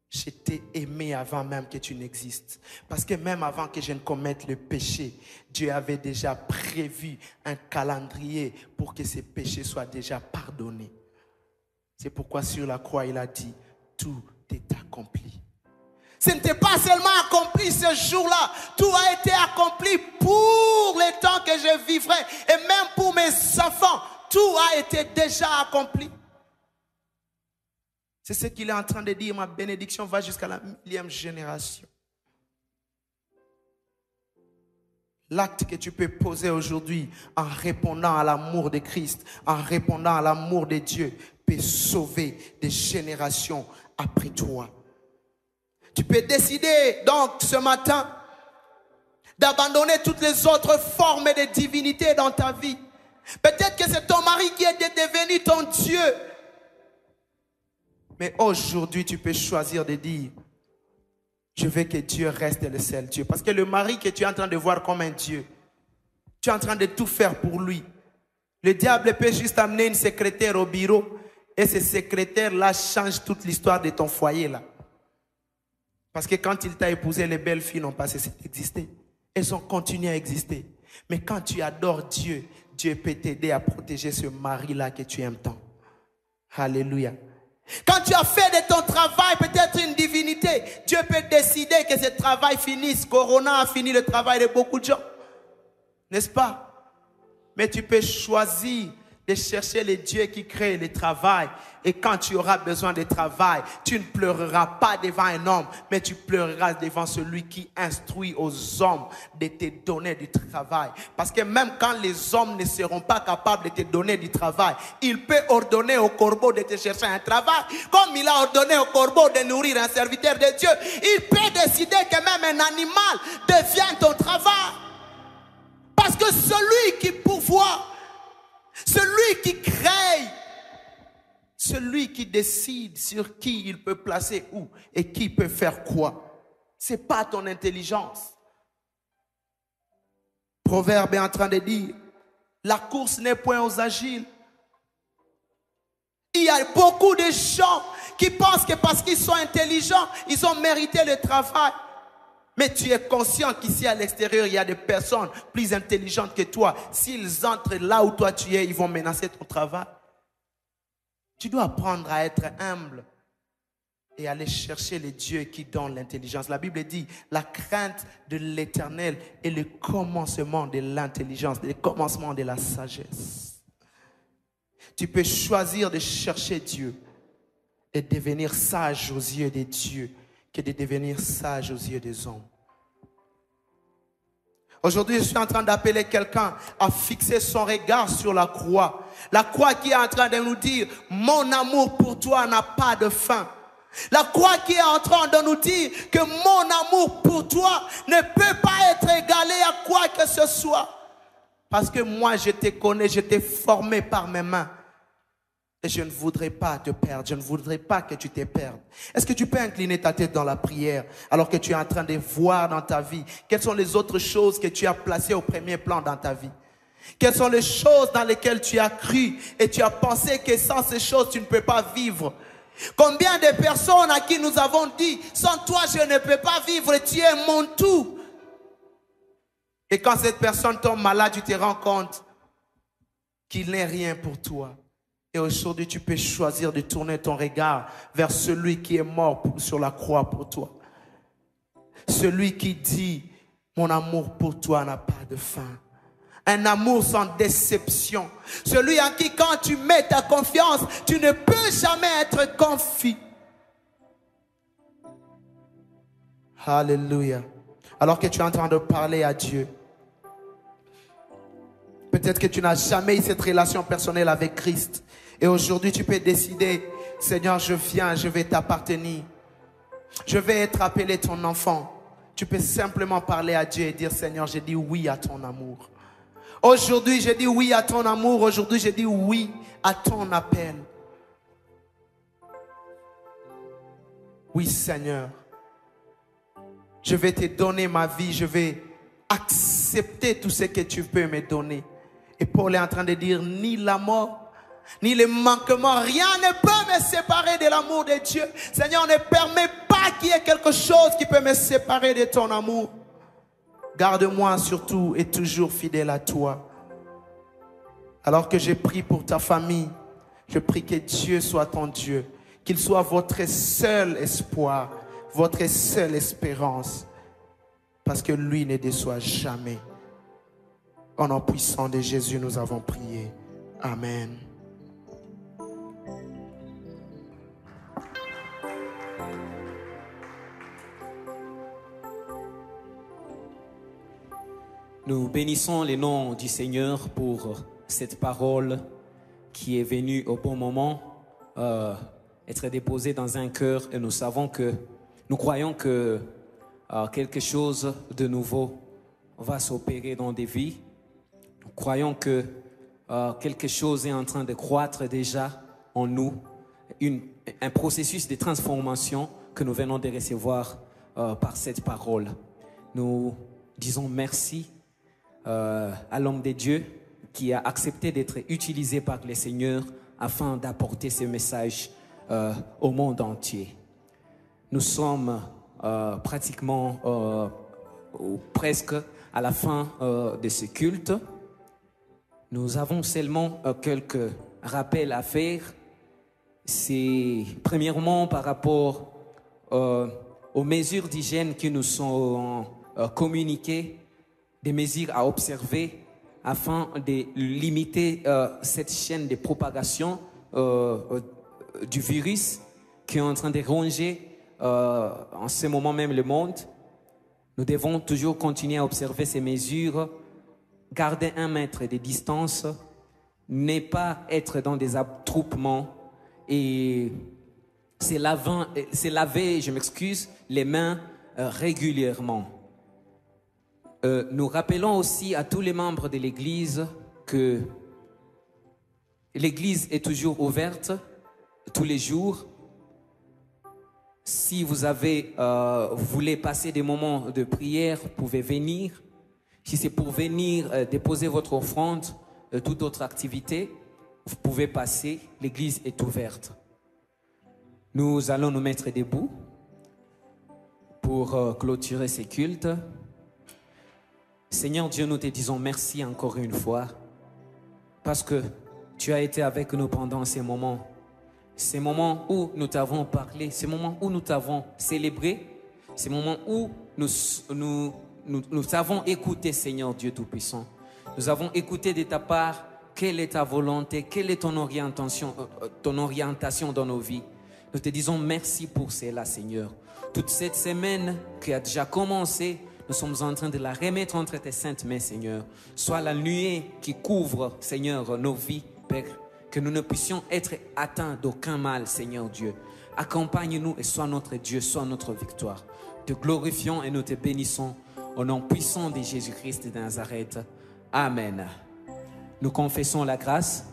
je t'ai aimé avant même que tu n'existes. Parce que même avant que je ne commette le péché, Dieu avait déjà prévu un calendrier pour que ces péchés soient déjà pardonnés. C'est pourquoi sur la croix, il a dit, tout est accompli. Ce n'était pas seulement accompli ce jour-là, tout a été accompli pour les temps que je vivrai. Et même pour mes enfants, tout a été déjà accompli. C'est ce qu'il est en train de dire, ma bénédiction va jusqu'à la 1000e génération. L'acte que tu peux poser aujourd'hui en répondant à l'amour de Christ, en répondant à l'amour de Dieu, peut sauver des générations après toi. Tu peux décider donc ce matin d'abandonner toutes les autres formes de divinité dans ta vie. Peut-être que c'est ton mari qui est devenu ton Dieu. Mais aujourd'hui, tu peux choisir de dire, je veux que Dieu reste le seul Dieu. Parce que le mari que tu es en train de voir comme un Dieu, tu es en train de tout faire pour lui. Le diable peut juste amener une secrétaire au bureau et ce secrétaire-là change toute l'histoire de ton foyer là. Parce que quand il t'a épousé, les belles filles n'ont pas cessé d'exister. Elles ont continué à exister. Mais quand tu adores Dieu, Dieu peut t'aider à protéger ce mari-là que tu aimes tant. Alléluia. Quand tu as fait de ton travail peut-être une divinité, Dieu peut décider que ce travail finisse. Corona a fini le travail de beaucoup de gens. N'est-ce pas? Mais tu peux choisir de chercher le Dieu qui crée le travail. Et quand tu auras besoin de travail, tu ne pleureras pas devant un homme, mais tu pleureras devant celui qui instruit aux hommes de te donner du travail. Parce que même quand les hommes ne seront pas capables de te donner du travail, il peut ordonner au corbeau de te chercher un travail, comme il a ordonné au corbeau de nourrir un serviteur de Dieu. Il peut décider que même un animal devienne ton travail. Parce que celui qui pourvoit, celui qui crée, celui qui décide sur qui il peut placer où et qui peut faire quoi, ce n'est pas ton intelligence. Proverbe est en train de dire, la course n'est point aux agiles. Il y a beaucoup de gens qui pensent que parce qu'ils sont intelligents, ils ont mérité le travail. Mais tu es conscient qu'ici à l'extérieur, il y a des personnes plus intelligentes que toi. S'ils entrent là où toi tu es, ils vont menacer ton travail. Tu dois apprendre à être humble et aller chercher les dieux qui donnent l'intelligence. La Bible dit, la crainte de l'Éternel est le commencement de l'intelligence, le commencement de la sagesse. Tu peux choisir de chercher Dieu et devenir sage aux yeux de Dieu, que de devenir sage aux yeux des hommes. Aujourd'hui, je suis en train d'appeler quelqu'un à fixer son regard sur la croix. La croix qui est en train de nous dire, mon amour pour toi n'a pas de fin. La croix qui est en train de nous dire que mon amour pour toi ne peut pas être égalé à quoi que ce soit. Parce que moi, je te connais, je t'ai formé par mes mains. Et je ne voudrais pas te perdre, je ne voudrais pas que tu te perdes. Est-ce que tu peux incliner ta tête dans la prière alors que tu es en train de voir dans ta vie quelles sont les autres choses que tu as placées au premier plan dans ta vie? Quelles sont les choses dans lesquelles tu as cru et tu as pensé que sans ces choses, tu ne peux pas vivre? Combien de personnes à qui nous avons dit, sans toi, je ne peux pas vivre, tu es mon tout. Et quand cette personne tombe malade, tu te rends compte qu'il n'est rien pour toi. Et aujourd'hui, tu peux choisir de tourner ton regard vers celui qui est mort sur la croix pour toi. Celui qui dit, mon amour pour toi n'a pas de fin. Un amour sans déception. Celui en qui, quand tu mets ta confiance, tu ne peux jamais être confus. Alléluia. Alors que tu es en train de parler à Dieu, peut-être que tu n'as jamais eu cette relation personnelle avec Christ. Et aujourd'hui, tu peux décider, Seigneur, je viens, je vais t'appartenir. Je vais être appelé ton enfant. Tu peux simplement parler à Dieu et dire, Seigneur, j'ai dit oui à ton amour. Aujourd'hui, j'ai dit oui à ton amour. Aujourd'hui, j'ai dit oui à ton appel. Oui, Seigneur. Je vais te donner ma vie. Je vais accepter tout ce que tu peux me donner. Et Paul est en train de dire, ni la mort, ni les manquements, rien ne peut me séparer de l'amour de Dieu. Seigneur, ne permets pas qu'il y ait quelque chose qui peut me séparer de ton amour. Garde-moi surtout et toujours fidèle à toi. Alors que je prie pour ta famille, je prie que Dieu soit ton Dieu, qu'il soit votre seul espoir, votre seule espérance, parce que lui ne déçoit jamais. Au nom puissant de Jésus, nous avons prié. Amen. Nous bénissons le nom du Seigneur pour cette parole qui est venue au bon moment, être déposée dans un cœur, et nous croyons que quelque chose de nouveau va s'opérer dans des vies. Nous croyons que quelque chose est en train de croître déjà en nous, un processus de transformation que nous venons de recevoir par cette parole. Nous disons merci à l'homme de Dieu qui a accepté d'être utilisé par le Seigneur afin d'apporter ce message au monde entier. Nous sommes pratiquement ou presque à la fin de ce culte. Nous avons seulement quelques rappels à faire. C'est premièrement par rapport aux mesures d'hygiène qui nous sont communiquées, des mesures à observer afin de limiter cette chaîne de propagation du virus qui est en train de ronger en ce moment même le monde. Nous devons toujours continuer à observer ces mesures, garder 1 mètre de distance, ne pas être dans des attroupements et se laver, les mains régulièrement. Nous rappelons aussi à tous les membres de l'Église que l'Église est toujours ouverte tous les jours. Si vous voulez passer des moments de prière, vous pouvez venir. Si c'est pour venir déposer votre offrande, toute autre activité, vous pouvez passer. L'Église est ouverte. Nous allons nous mettre debout pour clôturer ces cultes. Seigneur Dieu, nous te disons merci encore une fois parce que tu as été avec nous pendant ces moments où nous t'avons parlé, ces moments où nous t'avons célébré, ces moments où nous avons écouté, Seigneur Dieu Tout-Puissant. Nous avons écouté de ta part quelle est ta volonté, quelle est ton orientation dans nos vies. Nous te disons merci pour cela, Seigneur. Toute cette semaine qui a déjà commencé, nous sommes en train de la remettre entre tes saintes mains, Seigneur. Sois la nuée qui couvre, Seigneur, nos vies, Père. Que nous ne puissions être atteints d'aucun mal, Seigneur Dieu. Accompagne-nous et sois notre Dieu, sois notre victoire. Te glorifions et nous te bénissons au nom puissant de Jésus-Christ de Nazareth. Amen. Nous confessons la grâce.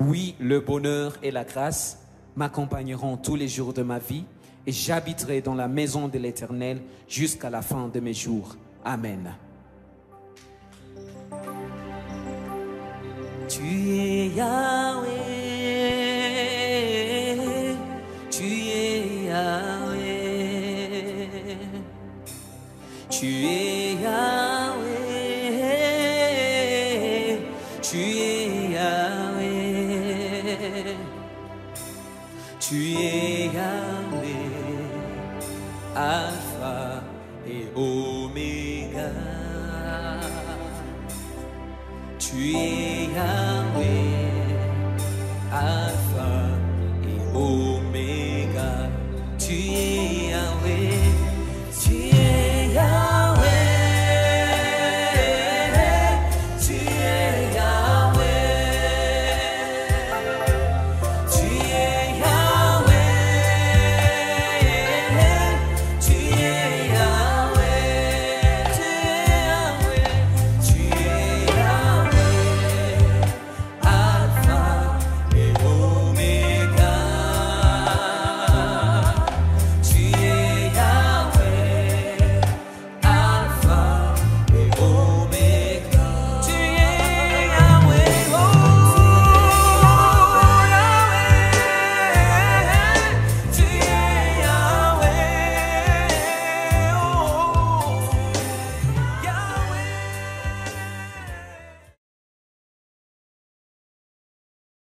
Oui, le bonheur et la grâce m'accompagneront tous les jours de ma vie et j'habiterai dans la maison de l'Éternel jusqu'à la fin de mes jours. Amen. Tu es Yahweh, tu es Yahweh, tu es Yahweh, tu es Yahweh, tu es Yahweh, Alpha et Oméga. Tu es Yahweh, Alpha